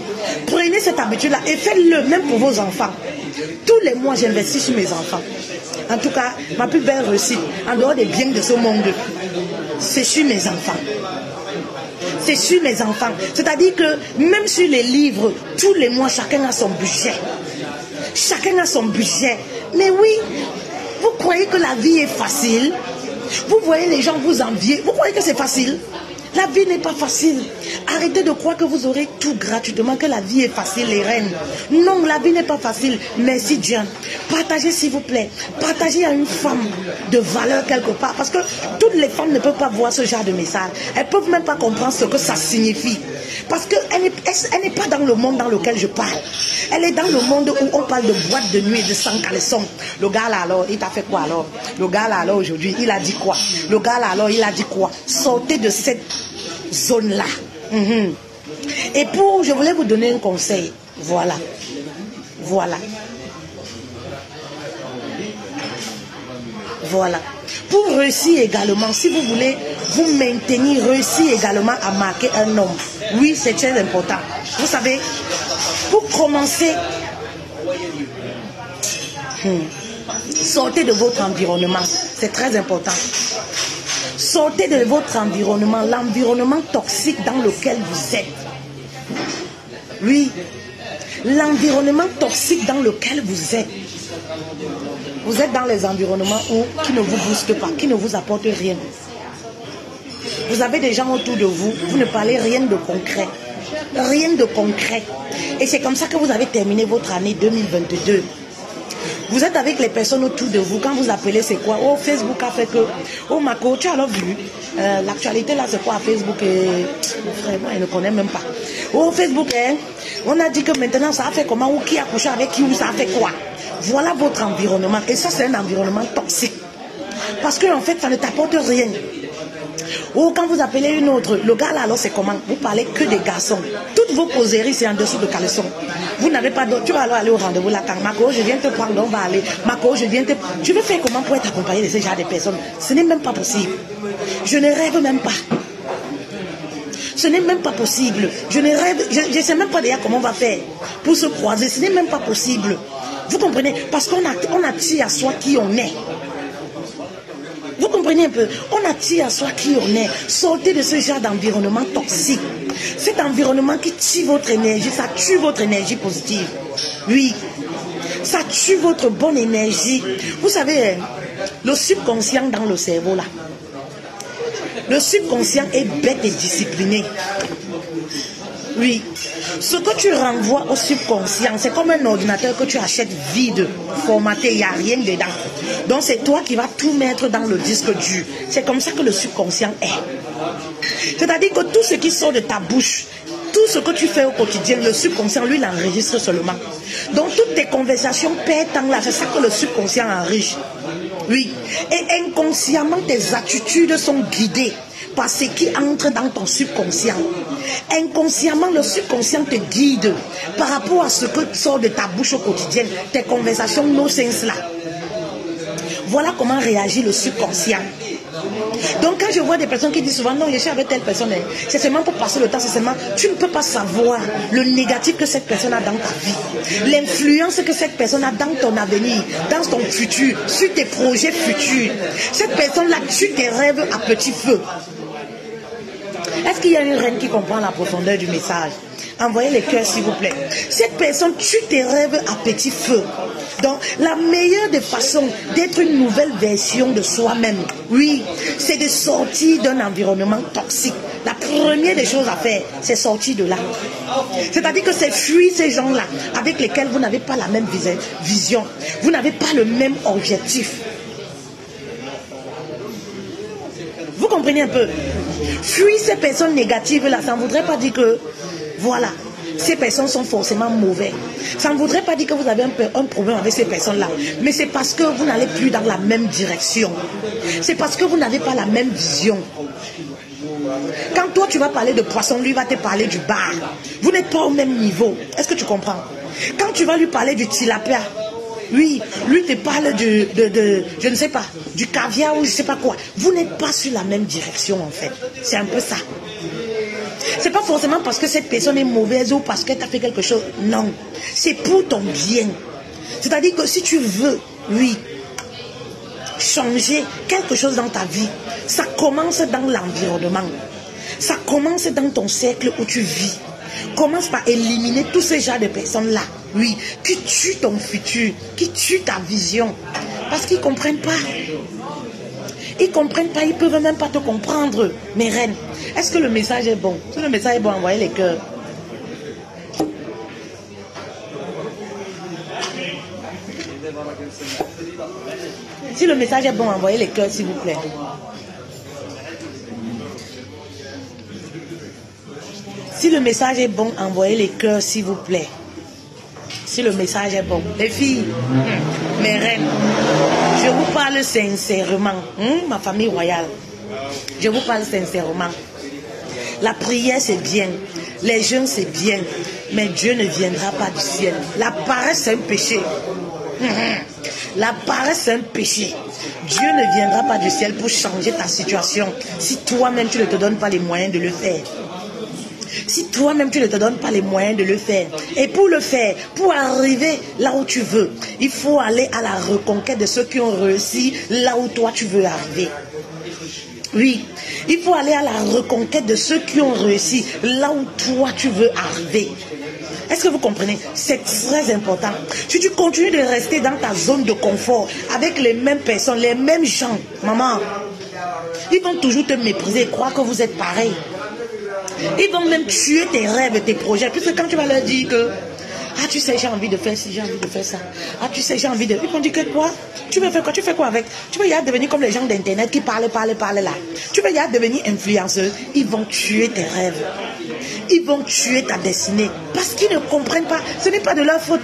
Prenez cette habitude là et faites-le même pour vos enfants. Tous les mois, j'investis sur mes enfants. En tout cas, ma plus belle réussite, en dehors des biens de ce monde, c'est sur mes enfants. C'est sur mes enfants. C'est-à-dire que même sur les livres, tous les mois, chacun a son budget. Chacun a son budget. Mais oui, vous croyez que la vie est facile? Vous voyez les gens vous envier. Vous croyez que c'est facile? La vie n'est pas facile. Arrêtez de croire que vous aurez tout gratuitement, que la vie est facile, les reines. Non, la vie n'est pas facile. Merci Dieu. Partagez s'il vous plaît. Partagez à une femme de valeur quelque part. Parce que toutes les femmes ne peuvent pas voir ce genre de message. Elles ne peuvent même pas comprendre ce que ça signifie. Parce qu'elle n'est pas dans le monde dans lequel je parle. Elle est dans le monde où on parle de boîte de nuit, de sans caleçon. Le gars là alors, il t'a fait quoi alors? Le gars là alors aujourd'hui, il a dit quoi? Le gars là alors, il a dit quoi? Sortez de cette zone-là. Et je voulais vous donner un conseil. Voilà. Voilà. Voilà. Pour réussir également, si vous voulez vous maintenir, réussir également à marquer un homme. Oui, c'est très important. Vous savez, Pour commencer, sortez de votre environnement. C'est très important. Sortez de votre environnement, l'environnement toxique dans lequel vous êtes. Oui, l'environnement toxique dans lequel vous êtes. Vous êtes dans les environnements qui ne vous boostent pas, qui ne vous apportent rien. Vous avez des gens autour de vous, vous ne parlez rien de concret. Rien de concret. Et c'est comme ça que vous avez terminé votre année 2022. Vous êtes avec les personnes autour de vous. Quand vous appelez, c'est quoi? Oh, Facebook a fait que... Oh, Marco, tu as alors vu? L'actualité là, c'est quoi à Facebook? Vraiment, il ne connaît même pas. Oh, Facebook, hein? On a dit que maintenant, ça a fait comment? Ou qui a couché avec qui? Ou ça a fait quoi? Voilà votre environnement. Et ça, c'est un environnement toxique. Parce que, en fait, ça ne t'apporte rien. Ou quand vous appelez une autre, le gars là, alors c'est comment? Vous parlez que des garçons. Toutes vos causeries, c'est en dessous de caleçon. Vous n'avez pas d'autre. Tu vas alors aller au rendez-vous là, quand Marco, je viens te prendre, on va aller. Marco, je viens te... Tu veux faire comment pour être accompagné de ce genre de personnes? Ce n'est même pas possible. Je ne rêve même pas. Ce n'est même pas possible. Je ne rêve, je ne sais même pas déjà comment on va faire pour se croiser. Ce n'est même pas possible. Vous comprenez? Parce qu'on attire à soi qui on est. Vous comprenez un peu? On attire à soi qui on est. Sortez de ce genre d'environnement toxique. Cet environnement qui tue votre énergie, ça tue votre énergie positive. Oui, ça tue votre bonne énergie. Vous savez, le subconscient dans le cerveau là. Le subconscient est bête et discipliné. Oui. Ce que tu renvoies au subconscient, c'est comme un ordinateur que tu achètes vide, formaté, il n'y a rien dedans. Donc c'est toi qui vas tout mettre dans le disque dur. C'est comme ça que le subconscient est. C'est-à-dire que tout ce qui sort de ta bouche, tout ce que tu fais au quotidien, le subconscient, lui, l'enregistre seulement. Donc toutes tes conversations perdent temps là, c'est ça que le subconscient enrichit. Oui. Et inconsciemment, tes attitudes sont guidées par ce qui entre dans ton subconscient. Inconsciemment, le subconscient te guide par rapport à ce que sort de ta bouche au quotidien, tes conversations no sense là. Voilà comment réagit le subconscient. Donc quand je vois des personnes qui disent souvent non, je suis avec telle personne, c'est seulement pour passer le temps, c'est seulement, tu ne peux pas savoir le négatif que cette personne a dans ta vie, l'influence que cette personne a dans ton avenir, dans ton futur, sur tes projets futurs. Cette personne-là tue tes rêves à petit feu. Est-ce qu'il y a une reine qui comprend la profondeur du message? Envoyez les cœurs s'il vous plaît. Cette personne tue tes rêves à petit feu. Donc la meilleure des façons d'être une nouvelle version de soi-même, oui, c'est de sortir d'un environnement toxique. La première des choses à faire, c'est sortir de là. C'est-à-dire que c'est fuir ces gens-là avec lesquels vous n'avez pas la même vision. Vous n'avez pas le même objectif. Vous comprenez un peu? Fuir ces personnes négatives-là, ça ne voudrait pas dire que, voilà, ces personnes sont forcément mauvaises. Ça ne voudrait pas dire que vous avez un problème avec ces personnes-là. Mais c'est parce que vous n'allez plus dans la même direction. C'est parce que vous n'avez pas la même vision. Quand toi, tu vas parler de poisson, lui va te parler du bar. Vous n'êtes pas au même niveau. Est-ce que tu comprends? Quand tu vas lui parler du tilapia, oui, lui te parle je ne sais pas, du caviar ou je ne sais pas quoi. Vous n'êtes pas sur la même direction en fait. C'est un peu ça. C'est pas forcément parce que cette personne est mauvaise ou parce qu'elle t'a fait quelque chose. Non. C'est pour ton bien. C'est-à-dire que si tu veux, oui, changer quelque chose dans ta vie, ça commence dans l'environnement. Ça commence dans ton cercle où tu vis. Commence par éliminer tous ces genres de personnes-là, oui, qui tuent ton futur, qui tuent ta vision. Parce qu'ils ne comprennent pas. Ils ne comprennent pas, ils ne peuvent même pas te comprendre. Mes reines, est-ce que le message est bon? Si le message est bon, envoyez les cœurs. Si le message est bon, envoyez les cœurs, s'il vous plaît. Si le message est bon, envoyez les cœurs, s'il vous plaît. Si le message est bon. Les filles, mes reines, je vous parle sincèrement. Ma famille royale, je vous parle sincèrement. La prière, c'est bien. Les jeûnes, c'est bien. Mais Dieu ne viendra pas du ciel. La paresse, c'est un péché. La paresse, c'est un péché. Dieu ne viendra pas du ciel pour changer ta situation si toi-même, tu ne te donnes pas les moyens de le faire. si toi-même tu ne te donnes pas les moyens de le faire. Et pour le faire, pour arriver là où tu veux, il faut aller à la reconquête de ceux qui ont réussi là où toi tu veux arriver. Oui, il faut aller à la reconquête de ceux qui ont réussi là où toi tu veux arriver. Est-ce que vous comprenez? C'est très important. Si tu continues de rester dans ta zone de confort avec les mêmes personnes, les mêmes gens, maman, ils vont toujours te mépriser et croire que vous êtes pareil. Ils vont même tuer tes rêves et tes projets. Puisque quand tu vas leur dire que ah, tu sais, j'ai envie de faire ci, j'ai envie de faire ça. Ah, tu sais, j'ai envie de... Ils vont dire que quoi? Tu veux faire quoi? Tu fais quoi avec? Tu veux y aller devenir comme les gens d'internet qui parlent là. Tu veux y aller devenir influenceuse? Ils vont tuer tes rêves. Ils vont tuer ta destinée. Parce qu'ils ne comprennent pas. Ce n'est pas de leur faute.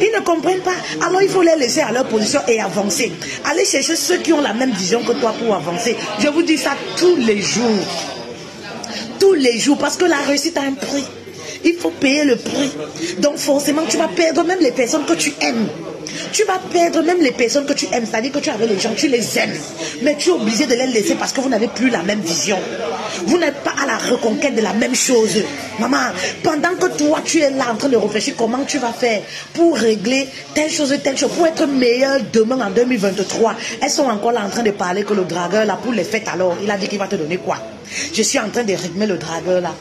Ils ne comprennent pas. Alors il faut les laisser à leur position et avancer. Allez chercher ceux qui ont la même vision que toi pour avancer. Je vous dis ça tous les jours. Tous les jours. Parce que la réussite a un prix. Il faut payer le prix. Donc forcément, tu vas perdre même les personnes que tu aimes. Tu vas perdre même les personnes que tu aimes. C'est-à-dire que tu avais les gens, tu les aimes. Mais tu es obligé de les laisser parce que vous n'avez plus la même vision. Vous n'êtes pas à la reconquête de la même chose. Maman, pendant que toi, tu es là en train de réfléchir comment tu vas faire pour régler telle chose, pour être meilleur demain en 2023. Elles sont encore là en train de parler que le dragueur, là, pour les fêtes, alors, il a dit qu'il va te donner quoi? Je suis en train de rythmer le dragueur là.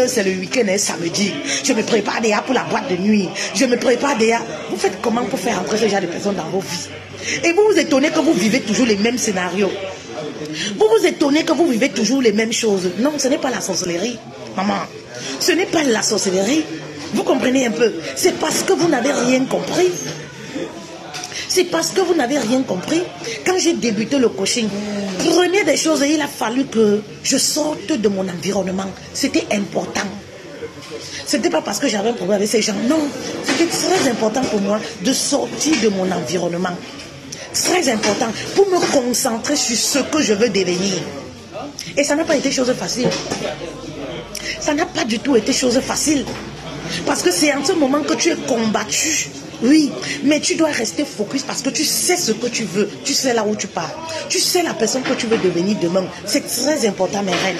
C'est le week-end et samedi. Je me prépare déjà pour la boîte de nuit. Je me prépare déjà. Vous faites comment pour faire entrer ce genre de personnes dans vos vies? Et vous vous étonnez que vous vivez toujours les mêmes scénarios. Vous vous étonnez que vous vivez toujours les mêmes choses. Non, ce n'est pas la sorcellerie. Maman, ce n'est pas la sorcellerie. Vous comprenez un peu? C'est parce que vous n'avez rien compris. C'est parce que vous n'avez rien compris. Quand j'ai débuté le coaching, première des choses, il a fallu que je sorte de mon environnement. C'était important. Ce n'était pas parce que j'avais un problème avec ces gens. Non, c'était très important pour moi de sortir de mon environnement. Très important pour me concentrer sur ce que je veux devenir. Et ça n'a pas été chose facile. Ça n'a pas du tout été chose facile. Parce que c'est en ce moment que tu es combattu. Oui, mais tu dois rester focus parce que tu sais ce que tu veux. Tu sais là où tu pars. Tu sais la personne que tu veux devenir demain. C'est très important, mes reines.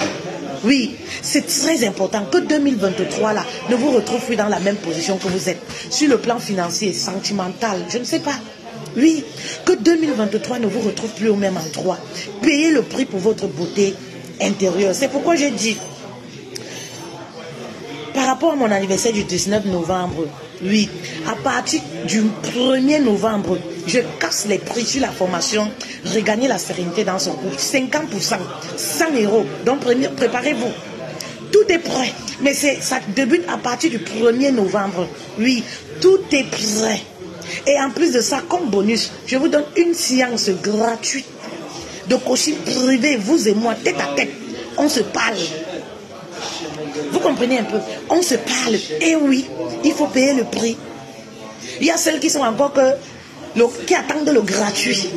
Oui, c'est très important que 2023 là ne vous retrouve plus dans la même position que vous êtes. Sur le plan financier, sentimental, je ne sais pas. Oui, que 2023 ne vous retrouve plus au même endroit. Payez le prix pour votre beauté intérieure. C'est pourquoi j'ai dit, par rapport à mon anniversaire du 19 novembre, oui, à partir du 1er novembre, je casse les prix sur la formation, regagner la sérénité dans son couple. 50%, 100 €. Donc préparez-vous. Tout est prêt. Mais ça débute à partir du 1er novembre. Oui, tout est prêt. Et en plus de ça, comme bonus, je vous donne une séance gratuite de coaching privé, vous et moi, tête à tête. On se parle. Vous comprenez un peu? On se parle. Et oui, il faut payer le prix. Il y a celles qui sont encore qui attendent le gratuit.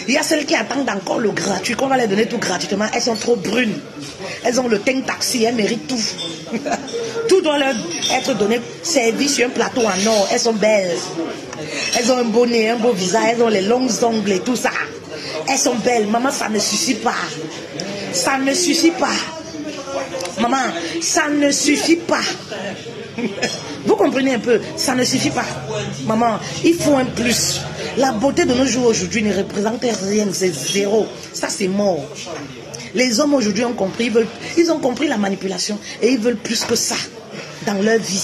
Il y a celles qui attendent encore le gratuit, qu'on va les donner tout gratuitement. Elles sont trop brunes. Elles ont le teint taxi, elles méritent tout. Tout doit leur être donné, servi sur un plateau en or. Elles sont belles. Elles ont un beau nez, un beau visage, elles ont les longs ongles et tout ça. Elles sont belles. Maman, ça ne suffit pas. Ça ne suffit pas. Maman, ça ne suffit pas. Vous comprenez un peu? Ça ne suffit pas. Maman, il faut un plus. La beauté de nos jours aujourd'hui ne représente rien, c'est zéro. Ça, c'est mort. Les hommes aujourd'hui ont compris, ils ont compris la manipulation et ils veulent plus que ça dans leur vie.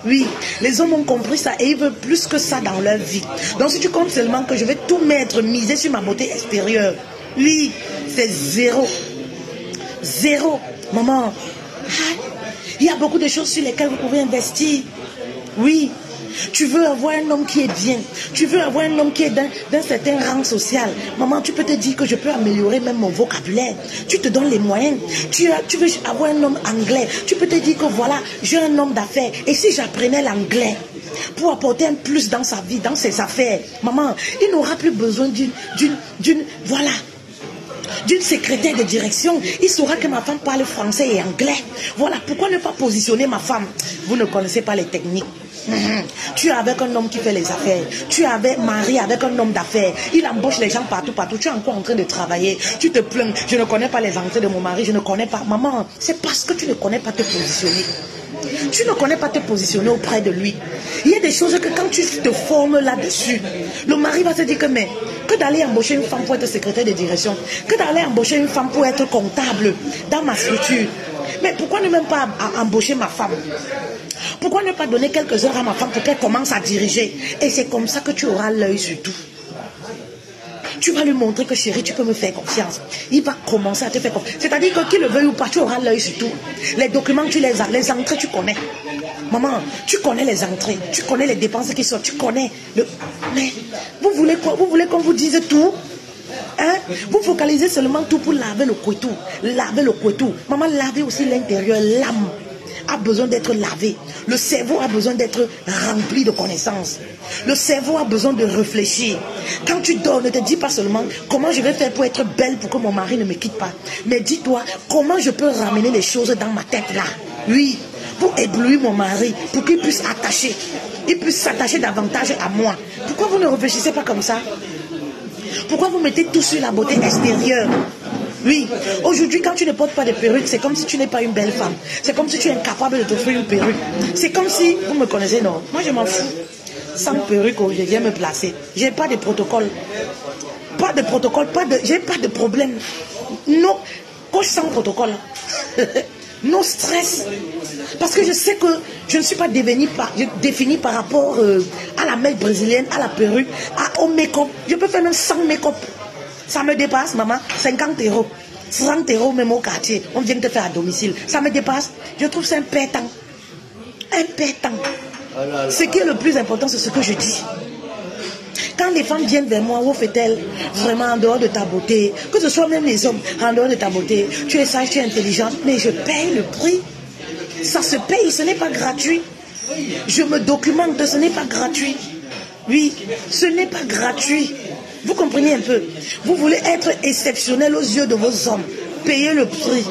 Oui, les hommes ont compris ça et ils veulent plus que ça dans leur vie. Donc si tu comptes seulement que je vais tout mettre, miser sur ma beauté extérieure, oui, c'est zéro. Zéro. Maman, il y a beaucoup de choses sur lesquelles vous pouvez investir. Oui, tu veux avoir un homme qui est bien. Tu veux avoir un homme qui est d'un certain rang social. Maman, tu peux te dire que je peux améliorer même mon vocabulaire. Tu te donnes les moyens. Tu veux avoir un homme anglais. Tu peux te dire que voilà, j'ai un homme d'affaires. Et si j'apprenais l'anglais pour apporter un plus dans sa vie, dans ses affaires, maman, il n'aura plus besoin d'une voilà. d'une secrétaire de direction. Il saura que ma femme parle français et anglais. Voilà, pourquoi ne pas positionner ma femme? Vous ne connaissez pas les techniques. Tu es avec un homme qui fait les affaires. Tu es avec mari avec un homme d'affaires. Il embauche les gens partout, partout. Tu es encore en train de travailler. Tu te plains. Je ne connais pas les entrées de mon mari. Je ne connais pas. Maman, c'est parce que tu ne connais pas te positionner. Tu ne connais pas te positionner auprès de lui. Il y a des choses que quand tu te formes là-dessus, le mari va te dire que d'aller embaucher une femme pour être secrétaire de direction, que d'aller embaucher une femme pour être comptable dans ma structure. Mais pourquoi ne même pas embaucher ma femme? Pourquoi ne pas donner quelques heures à ma femme pour qu'elle commence à diriger? Et c'est comme ça que tu auras l'œil sur tout. Tu vas lui montrer que chérie, tu peux me faire confiance. Il va commencer à te faire confiance. C'est-à-dire que qu'il le veuille ou pas, tu auras l'œil sur tout. Les documents, tu les as. Les entrées, tu connais. Maman, tu connais les entrées. Tu connais les dépenses qui sortent. Tu connais. Mais vous voulez quoi? Vous voulez qu'on vous dise tout? Hein? Vous focalisez seulement tout pour laver le couetou. Laver le couetou. Maman, lavez aussi l'intérieur. L'âme a besoin d'être lavé. Le cerveau a besoin d'être rempli de connaissances. Le cerveau a besoin de réfléchir. Quand tu dors, ne te dis pas seulement comment je vais faire pour être belle pour que mon mari ne me quitte pas. Mais dis-toi comment je peux ramener les choses dans ma tête là. Oui, pour éblouir mon mari, pour qu'il puisse attacher. Il puisse s'attacher davantage à moi. Pourquoi vous ne réfléchissez pas comme ça? Pourquoi vous mettez tout sur la beauté extérieure? Oui, aujourd'hui quand tu ne portes pas de perruque, c'est comme si tu n'es pas une belle femme. C'est comme si tu es incapable de t'offrir une perruque. C'est comme si, vous me connaissez, non? Moi je m'en fous. Sans perruque, je viens me placer. J'ai pas de protocole. Pas de protocole, j'ai pas de problème. Non, coach sans protocole. Non stress. Parce que je sais que je ne suis pas définie par rapport à la mec brésilienne, à la perruque, au make-up. Je peux faire même sans make-up. Ça me dépasse, maman. 50 €. 30 € même au quartier. On vient te faire à domicile. Ça me dépasse. Je trouve ça un pétant. Un pétant. Ce qui est le plus important, c'est ce que je dis. Quand les femmes viennent vers moi, où fait-elle vraiment en dehors de ta beauté? Que ce soit même les hommes, en dehors de ta beauté. Tu es sage, tu es intelligente, mais je paye le prix. Ça se paye, ce n'est pas gratuit. Je me documente, ce n'est pas gratuit. Oui, ce n'est pas gratuit. Vous comprenez un peu? Vous voulez être exceptionnel aux yeux de vos hommes. Payez le prix.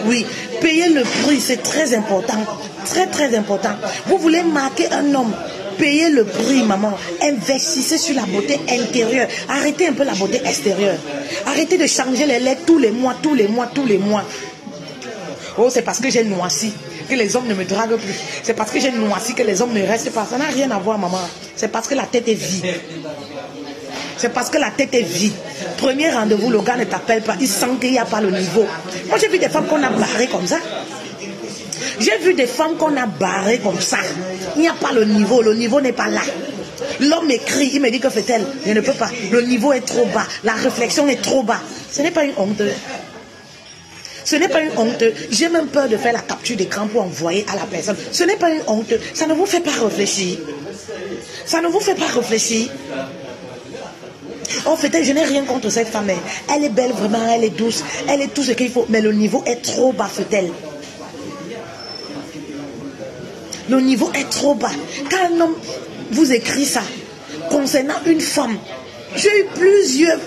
Oui, payez le prix, c'est très important. Très, très important. Vous voulez marquer un homme. Payez le prix, maman. Investissez sur la beauté intérieure. Arrêtez un peu la beauté extérieure. Arrêtez de changer les lettres tous les mois, tous les mois, tous les mois. Oh, c'est parce que j'ai noirci que les hommes ne me draguent plus. C'est parce que j'ai noirci que les hommes ne restent pas. Ça n'a rien à voir, maman. C'est parce que la tête est vide. C'est parce que la tête est vide. Premier rendez-vous, le gars ne t'appelle pas. Il sent qu'il n'y a pas le niveau. Moi, j'ai vu des femmes qu'on a barrées comme ça. J'ai vu des femmes qu'on a barrées comme ça. Il n'y a pas le niveau n'est pas là. L'homme écrit, il me dit que fait-elle? Je ne peux pas. Le niveau est trop bas. La réflexion est trop bas. Ce n'est pas une honte. Ce n'est pas une honte. J'ai même peur de faire la capture d'écran pour envoyer à la personne. Ce n'est pas une honte. Ça ne vous fait pas réfléchir. Ça ne vous fait pas réfléchir. En fait, je n'ai rien contre cette femme. Elle est belle vraiment, elle est douce. Elle est tout ce qu'il faut. Mais le niveau est trop bas, fait-elle. Le niveau est trop bas. Quand un homme vous écrit ça, concernant une femme, j'ai eu plusieurs,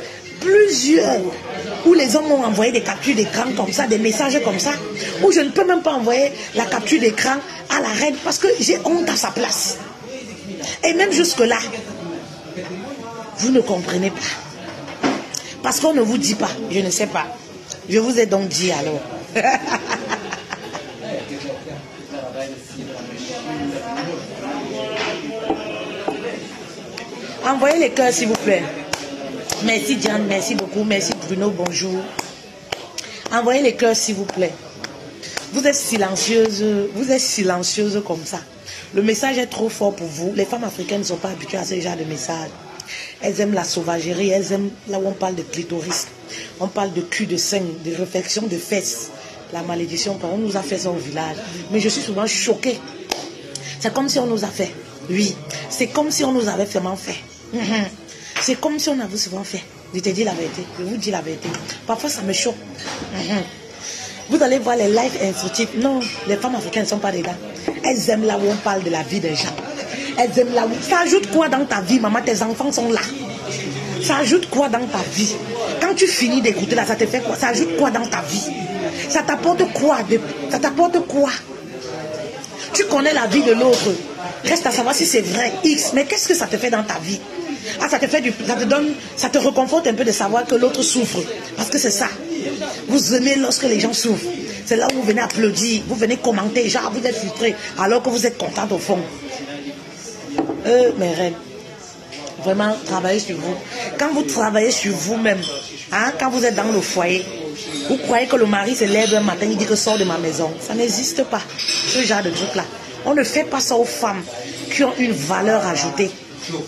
où les hommes m'ont envoyé des captures d'écran comme ça, des messages comme ça, où je ne peux même pas envoyer la capture d'écran à la reine parce que j'ai honte à sa place. Et même jusque-là, vous ne comprenez pas. Parce qu'on ne vous dit pas, je ne sais pas. Je vous ai donc dit alors. Envoyez les cœurs s'il vous plaît. Merci Diane, merci beaucoup, merci Bruno, bonjour. Envoyez les cœurs s'il vous plaît. Vous êtes silencieuse comme ça. Le message est trop fort pour vous. Les femmes africaines ne sont pas habituées à ce genre de message. Elles aiment la sauvagerie, elles aiment là où on parle de clitoris. On parle de cul, de sein, de réflexion, de fesses. La malédiction, on nous a fait ça au village. Mais je suis souvent choquée. C'est comme si on nous a fait. Oui, c'est comme si on nous avait vraiment fait. C'est comme si on avait souvent fait. Je te dis la vérité, je vous dis la vérité. Parfois ça me choque. Vous allez voir les lives instructifs. Non, les femmes africaines ne sont pas dedans. Elles aiment là où on parle de la vie des gens. Elles aiment là où... Ça ajoute quoi dans ta vie, maman? Tes enfants sont là. Ça ajoute quoi dans ta vie? Quand Quand tu finis d'écouter là, ça te fait quoi? Ça ajoute quoi dans ta vie? Ça t'apporte quoi? Ça t'apporte quoi? Tu connais la vie de l'autre. Reste à savoir si c'est vrai, X. Mais qu'est-ce que ça te fait dans ta vie? Ah, ça te fait ça te reconforte un peu de savoir que l'autre souffre. Parce que c'est ça. Vous aimez lorsque les gens souffrent. C'est là où vous venez applaudir, vous venez commenter, genre vous êtes frustré, alors que vous êtes content au fond. Mes reines, vraiment, travaillez sur vous. Quand vous travaillez sur vous-même, hein, quand vous êtes dans le foyer, vous croyez que le mari se lève un matin, il dit que sors de ma maison. Ça n'existe pas, ce genre de truc-là. On ne fait pas ça aux femmes qui ont une valeur ajoutée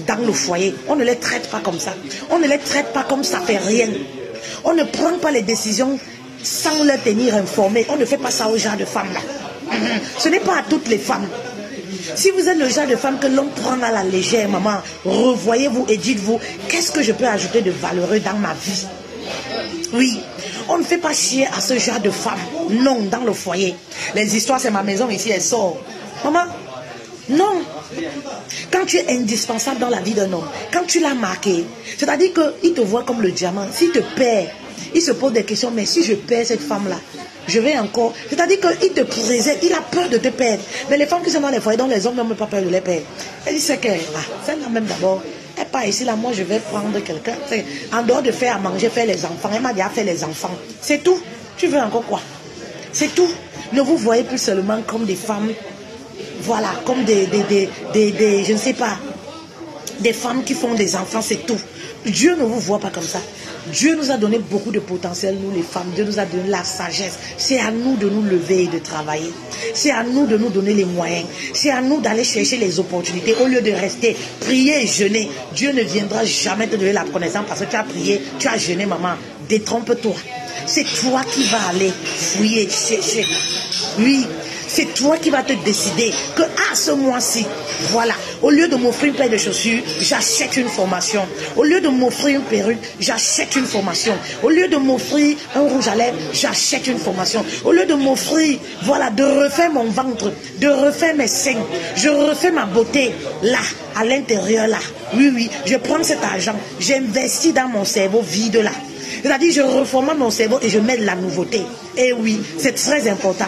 dans le foyer. On ne les traite pas comme ça. On ne les traite pas comme ça fait rien. On ne prend pas les décisions sans les tenir informées. On ne fait pas ça aux genre de femmes-là. Ce n'est pas à toutes les femmes. Si vous êtes le genre de femme que l'on prend à la légère, maman, revoyez-vous et dites-vous, qu'est-ce que je peux ajouter de valeureux dans ma vie? Oui, on ne fait pas chier à ce genre de femme. Non, dans le foyer. Les histoires, c'est ma maison ici, elle sort. Maman, non. Quand tu es indispensable dans la vie d'un homme, quand tu l'as marqué, c'est-à-dire qu'il te voit comme le diamant. S'il te perd, il se pose des questions, mais si je perds cette femme-là, je vais encore... C'est-à-dire qu'il te préserve, il a peur de te perdre. Mais les femmes qui sont dans les foyers, dont les hommes n'ont pas peur de les perdre, elle dit c'est que, celle-là même d'abord, elle part ici, là, moi je vais prendre quelqu'un. En dehors de faire à manger, faire les enfants, elle m'a déjà fait les enfants. C'est tout. Tu veux encore quoi? C'est tout. Ne vous voyez plus seulement comme des femmes, voilà, comme je ne sais pas, des femmes qui font des enfants, c'est tout. Dieu ne vous voit pas comme ça. Dieu nous a donné beaucoup de potentiel, nous les femmes. Dieu nous a donné la sagesse. C'est à nous de nous lever et de travailler. C'est à nous de nous donner les moyens. C'est à nous d'aller chercher les opportunités. Au lieu de rester, prier et jeûner. Dieu ne viendra jamais te donner la connaissance parce que tu as prié, tu as jeûné, maman. Détrompe-toi. C'est toi qui vas aller fouiller, chercher. Oui. C'est toi qui vas te décider que ce mois-ci, voilà, au lieu de m'offrir une paire de chaussures, j'achète une formation. Au lieu de m'offrir une perruque, j'achète une formation. Au lieu de m'offrir un rouge à lèvres, j'achète une formation. Au lieu de m'offrir, voilà, de refaire mon ventre, de refaire mes seins, je refais ma beauté là, à l'intérieur là. Oui, oui, je prends cet argent, j'investis dans mon cerveau vide là. C'est-à-dire, je reformate mon cerveau et je mets de la nouveauté. Et oui, c'est très important.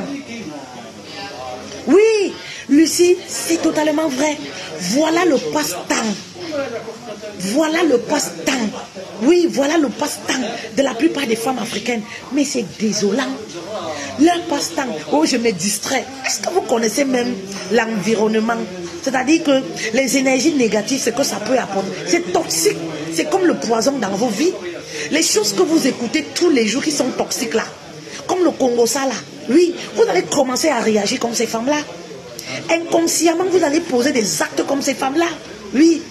Oui, Lucie, c'est totalement vrai. Voilà le passe-temps. Voilà le passe-temps. Oui, voilà le passe-temps de la plupart des femmes africaines. Mais c'est désolant. Leur passe-temps. Oh, je me distrais. Est-ce que vous connaissez même l'environnement? C'est-à-dire que les énergies négatives, ce que ça peut apporter, c'est toxique. C'est comme le poison dans vos vies. Les choses que vous écoutez tous les jours qui sont toxiques là. Comme le Congo ça là. Oui, vous allez commencer à réagir comme ces femmes-là. Inconsciemment, vous allez poser des actes comme ces femmes-là. Oui.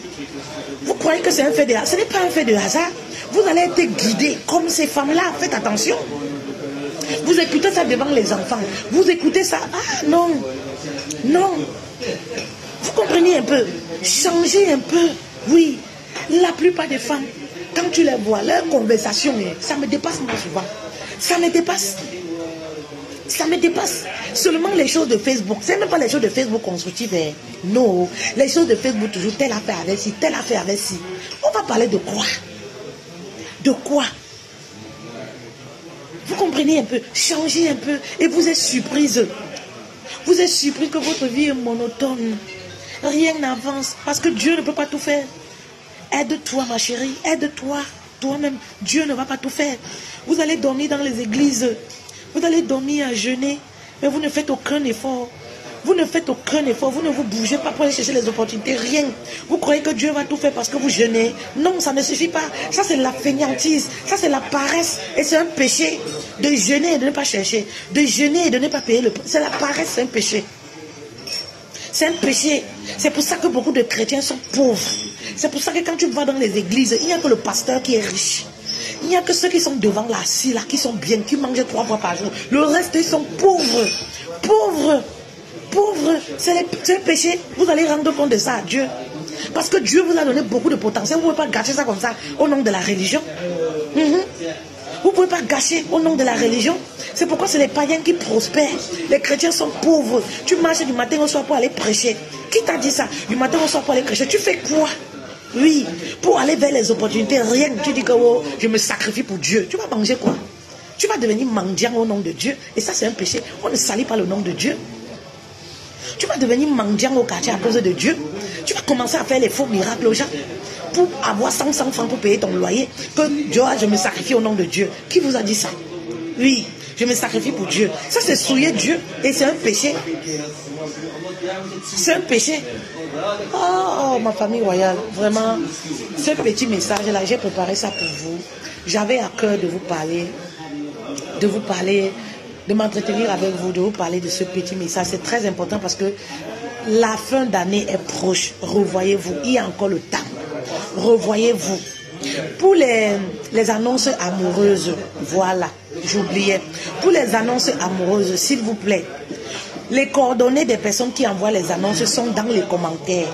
Vous croyez que c'est un fait de hasard? Ce n'est pas un fait de hasard. Vous allez être guidés comme ces femmes-là. Faites attention. Vous écoutez ça devant les enfants. Vous écoutez ça. Ah non. Non. Vous comprenez un peu. Changez un peu. Oui. La plupart des femmes, quand tu les vois, leur conversation, ça me dépasse moi souvent. Ça me dépasse. Ça me dépasse. Seulement les choses de Facebook. C'est même pas les choses de Facebook constructives. Non. Les choses de Facebook, toujours telle affaire avec ci, telle affaire avec ci. On va parler de quoi? De quoi? Vous comprenez un peu? Changez un peu. Et vous êtes surprise. Vous êtes surpris que votre vie est monotone. Rien n'avance. Parce que Dieu ne peut pas tout faire. Aide-toi, ma chérie. Aide-toi. Toi-même. Dieu ne va pas tout faire. Vous allez dormir dans les églises. Vous allez dormir à jeûner, mais vous ne faites aucun effort. Vous ne faites aucun effort, vous ne vous bougez pas pour aller chercher les opportunités, rien. Vous croyez que Dieu va tout faire parce que vous jeûnez. Non, ça ne suffit pas. Ça, c'est la fainéantise. Ça, c'est la paresse. Et c'est un péché de jeûner et de ne pas chercher. De jeûner et de ne pas payer le prix. C'est la paresse, c'est un péché. C'est un péché. C'est pour ça que beaucoup de chrétiens sont pauvres. C'est pour ça que quand tu vas dans les églises, il n'y a que le pasteur qui est riche. Il n'y a que ceux qui sont devant là, assis là, qui sont bien, qui mangent 3 fois par jour. Le reste, ils sont pauvres. Pauvres. Pauvres. C'est un péché. Vous allez rendre compte de ça à Dieu. Parce que Dieu vous a donné beaucoup de potentiel. Vous ne pouvez pas gâcher ça comme ça au nom de la religion. Vous ne pouvez pas gâcher au nom de la religion. C'est pourquoi c'est les païens qui prospèrent. Les chrétiens sont pauvres. Tu marches du matin au soir pour aller prêcher. Qui t'a dit ça? Du matin au soir pour aller prêcher. Tu fais quoi? Oui, pour aller vers les opportunités, rien. Tu dis que oh, je me sacrifie pour Dieu. Tu vas manger quoi? Tu vas devenir mendiant au nom de Dieu. Et ça, c'est un péché. On ne salit pas le nom de Dieu. Tu vas devenir mendiant au quartier à cause de Dieu. Tu vas commencer à faire les faux miracles aux gens pour avoir 500 francs pour payer ton loyer. Que Dieu, je me sacrifie au nom de Dieu. Qui vous a dit ça? Oui, je me sacrifie pour Dieu. Ça, c'est souiller Dieu. Et c'est un péché. C'est un péché. Oh, ma famille royale. Vraiment, ce petit message-là, j'ai préparé ça pour vous. J'avais à cœur de vous parler, de m'entretenir avec vous, de vous parler de ce petit message. C'est très important parce que la fin d'année est proche. Revoyez-vous, il y a encore le temps. Revoyez-vous. Pour les annonces amoureuses, voilà, j'oubliais. Pour les annonces amoureuses, s'il vous plaît, les coordonnées des personnes qui envoient les annonces sont dans les commentaires.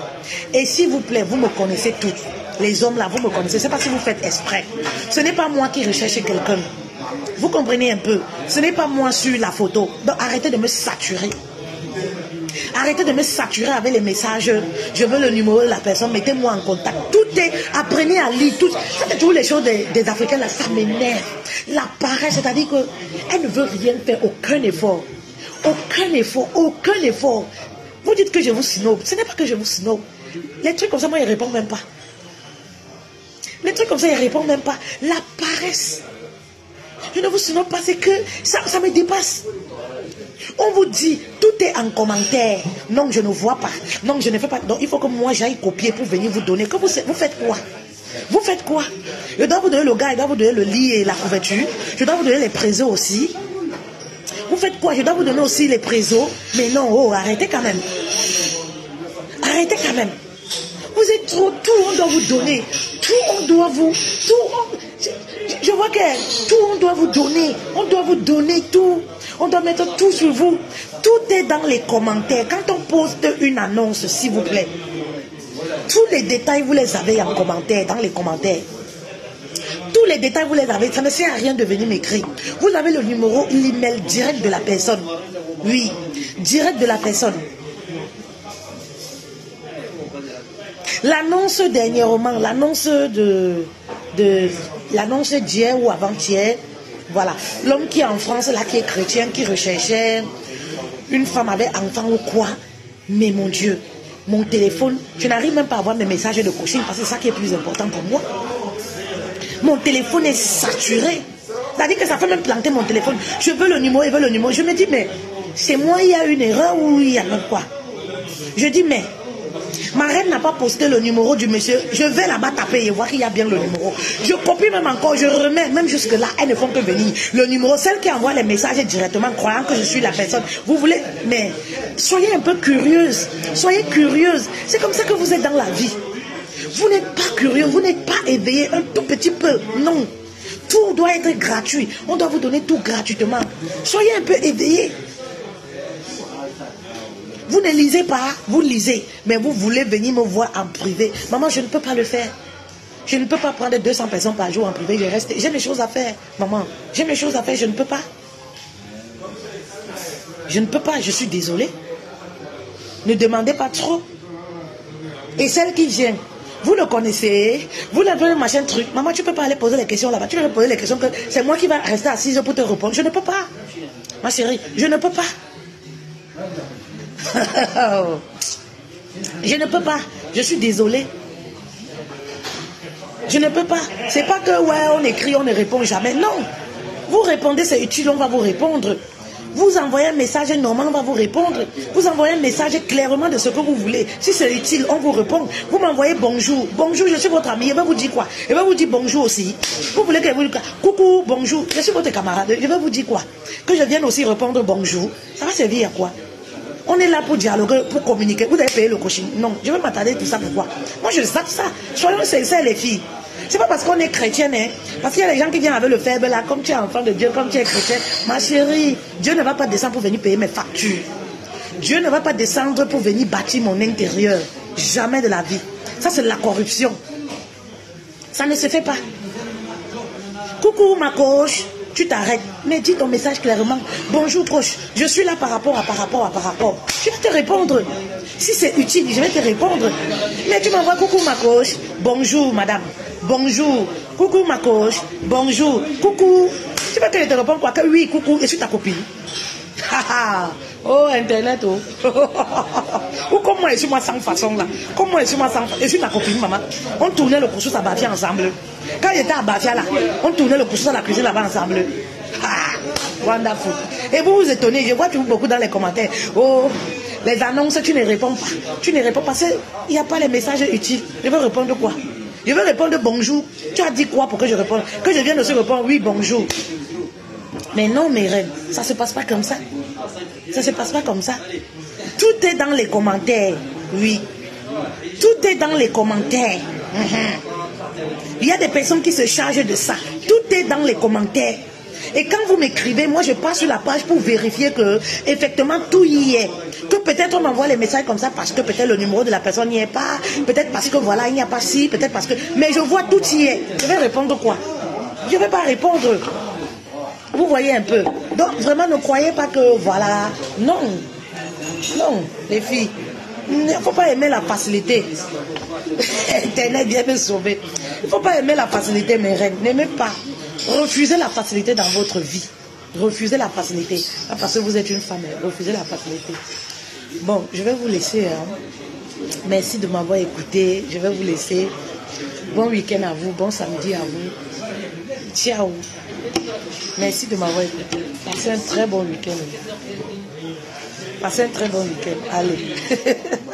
Et s'il vous plaît, vous me connaissez tous. Les hommes là, vous me connaissez. C'est pas si vous faites exprès. Ce n'est pas moi qui recherche quelqu'un. Vous comprenez un peu? Ce n'est pas moi sur la photo. Donc arrêtez de me saturer. Arrêtez de me saturer avec les messages. Je veux le numéro de la personne, mettez-moi en contact. Tout est, apprenez à lire. Tout, ça c'est toujours les choses des Africains là, ça m'énerve. La paresse, c'est-à-dire qu'elle ne veut rien faire, aucun effort. Aucun effort, aucun effort. Vous dites que je vous snob. Ce n'est pas que je vous snob. Les trucs comme ça, moi, ils ne répondent même pas. Les trucs comme ça, ils ne répondent même pas. La paresse. Je ne vous snob pas, c'est que ça me dépasse. On vous dit, tout est en commentaire. Non, je ne vois pas. Non, je ne fais pas. Donc, il faut que moi, j'aille copier pour venir vous donner. Que vous faites quoi? Vous faites quoi? Je dois vous donner le gars, je dois vous donner le lit et la couverture. Je dois vous donner les présos aussi. Vous faites quoi? Je dois vous donner aussi les présos. Mais non, oh, arrêtez quand même. Arrêtez quand même. Vous êtes trop, tout on doit vous donner. Tout on doit vous... Je vois que tout on doit vous donner. On doit vous donner tout. On doit mettre tout sur vous. Tout est dans les commentaires. Quand on poste une annonce, s'il vous plaît, tous les détails, vous les avez en commentaire, dans les commentaires. Tous les détails, vous les avez. Ça ne sert à rien de venir m'écrire. Vous avez le numéro, l'email direct de la personne. Oui, direct de la personne. L'annonce dernièrement, l'annonce l'annonce d'hier ou avant-hier, voilà. L'homme qui est en France, là, qui est chrétien, qui recherchait une femme avec enfant ou quoi. Mais mon Dieu, mon téléphone, je n'arrive même pas à voir mes messages de coaching parce que c'est ça qui est plus important pour moi. Mon téléphone est saturé. C'est-à-dire que ça fait même planter mon téléphone. Je veux le numéro, il veut le numéro. Je me dis, mais c'est moi, il y a une erreur ou il y a même quoi? Je dis, mais ma reine n'a pas posté le numéro du monsieur. Je vais là-bas taper et voir qu'il y a bien le numéro. Je copie même encore, je remets, même jusque-là, elles ne font que venir. Le numéro, celle qui envoie les messages directement, croyant que je suis la personne. Vous voulez, mais soyez un peu curieuse. Soyez curieuse. C'est comme ça que vous êtes dans la vie. Vous n'êtes pas curieux, vous n'êtes pas éveillé un tout petit peu. Non. Tout doit être gratuit. On doit vous donner tout gratuitement. Soyez un peu éveillé. Vous ne lisez pas, vous lisez, mais vous voulez venir me voir en privé. Maman, je ne peux pas le faire. Je ne peux pas prendre 200 personnes par jour en privé. J'ai mes choses à faire, maman. J'ai mes choses à faire, je ne peux pas. Je ne peux pas, je suis désolée. Ne demandez pas trop. Et celle qui vient, vous le connaissez, vous l'avez le machin truc. Maman, tu ne peux pas aller poser les questions là-bas. Tu peux poser les questions que c'est moi qui vais rester assise pour te répondre. Je ne peux pas. Ma chérie, je ne peux pas. Je ne peux pas. Je suis désolée. Je ne peux pas. C'est pas que ouais, on écrit, on ne répond jamais. Non. Vous répondez, c'est utile, on va vous répondre. Vous envoyez un message normal, on va vous répondre. Vous envoyez un message clairement de ce que vous voulez. Si c'est utile, on vous répond. Vous m'envoyez bonjour. Bonjour, je suis votre ami. Je vais vous dire quoi? Je vais vous dire bonjour aussi. Vous voulez que je vous dise quoi? Coucou, bonjour. Je suis votre camarade. Je vais vous dire quoi? Que je vienne aussi répondre bonjour. Ça va servir à quoi? On est là pour dialoguer, pour communiquer. Vous avez payé le coaching? Non. Je vais m'attarder tout ça pourquoi? Moi, je zappe ça. Soyons sincères, les filles. C'est pas parce qu'on est chrétienne, hein. Parce qu'il y a des gens qui viennent avec le faible là, comme tu es enfant de Dieu, comme tu es chrétien. Ma chérie, Dieu ne va pas descendre pour venir payer mes factures. Dieu ne va pas descendre pour venir bâtir mon intérieur. Jamais de la vie. Ça, c'est de la corruption. Ça ne se fait pas. Coucou, ma coach. tu t'arrêtes. Mais dis ton message clairement. Bonjour proche, je suis là par rapport. Je vais te répondre. Si c'est utile, je vais te répondre. Mais tu m'envoies coucou ma coach. Bonjour madame. Bonjour. Coucou ma coach. Bonjour. Coucou. Tu veux que je te réponde quoi? Que oui, coucou. Et je suis ta copine. Oh, Internet, oh. Ou comme moi, je suis moi sans façon là. Comme moi, je suis moi sans façon. Je suis ta copine, maman. On tournait le couscous à Bafia ensemble. Quand j'étais à Bafia là, on tournait le couscous à la cuisine là-bas ensemble. Wonderful. Et vous vous étonnez, je vois toujours beaucoup dans les commentaires. Oh, les annonces, tu ne réponds pas. Tu ne réponds pas parce qu'il n'y a pas les messages utiles. Je veux répondre quoi? Je veux répondre bonjour. Tu as dit quoi pour que je réponde? Que je vienne de se répondre oui, bonjour. Mais non, mes reines, ça ne se passe pas comme ça. Ça ne se passe pas comme ça. Tout est dans les commentaires. Oui. Tout est dans les commentaires. Il y a des personnes qui se chargent de ça. Tout est dans les commentaires. Et quand vous m'écrivez, moi je passe sur la page pour vérifier que effectivement tout y est. Que peut-être on m'envoie les messages comme ça parce que peut-être le numéro de la personne n'y est pas. Peut-être parce que voilà, il n'y a pas si. Peut-être parce que... Mais je vois tout y est. Je vais répondre quoi? Je ne vais pas répondre. Vous voyez un peu. Donc vraiment ne croyez pas que voilà. Non. Non, les filles. Il ne faut pas aimer la facilité. Internet vient me sauver. Il ne faut pas aimer la facilité, mes reines. N'aimez pas. Refusez la facilité dans votre vie. Refusez la facilité. Parce que vous êtes une femme. Refusez la facilité. Bon, je vais vous laisser. Merci de m'avoir écouté. Je vais vous laisser. Bon week-end à vous. Bon samedi à vous. Ciao. Merci de m'avoir écouté. Passez un très bon week-end. Passez un très bon week-end. Allez.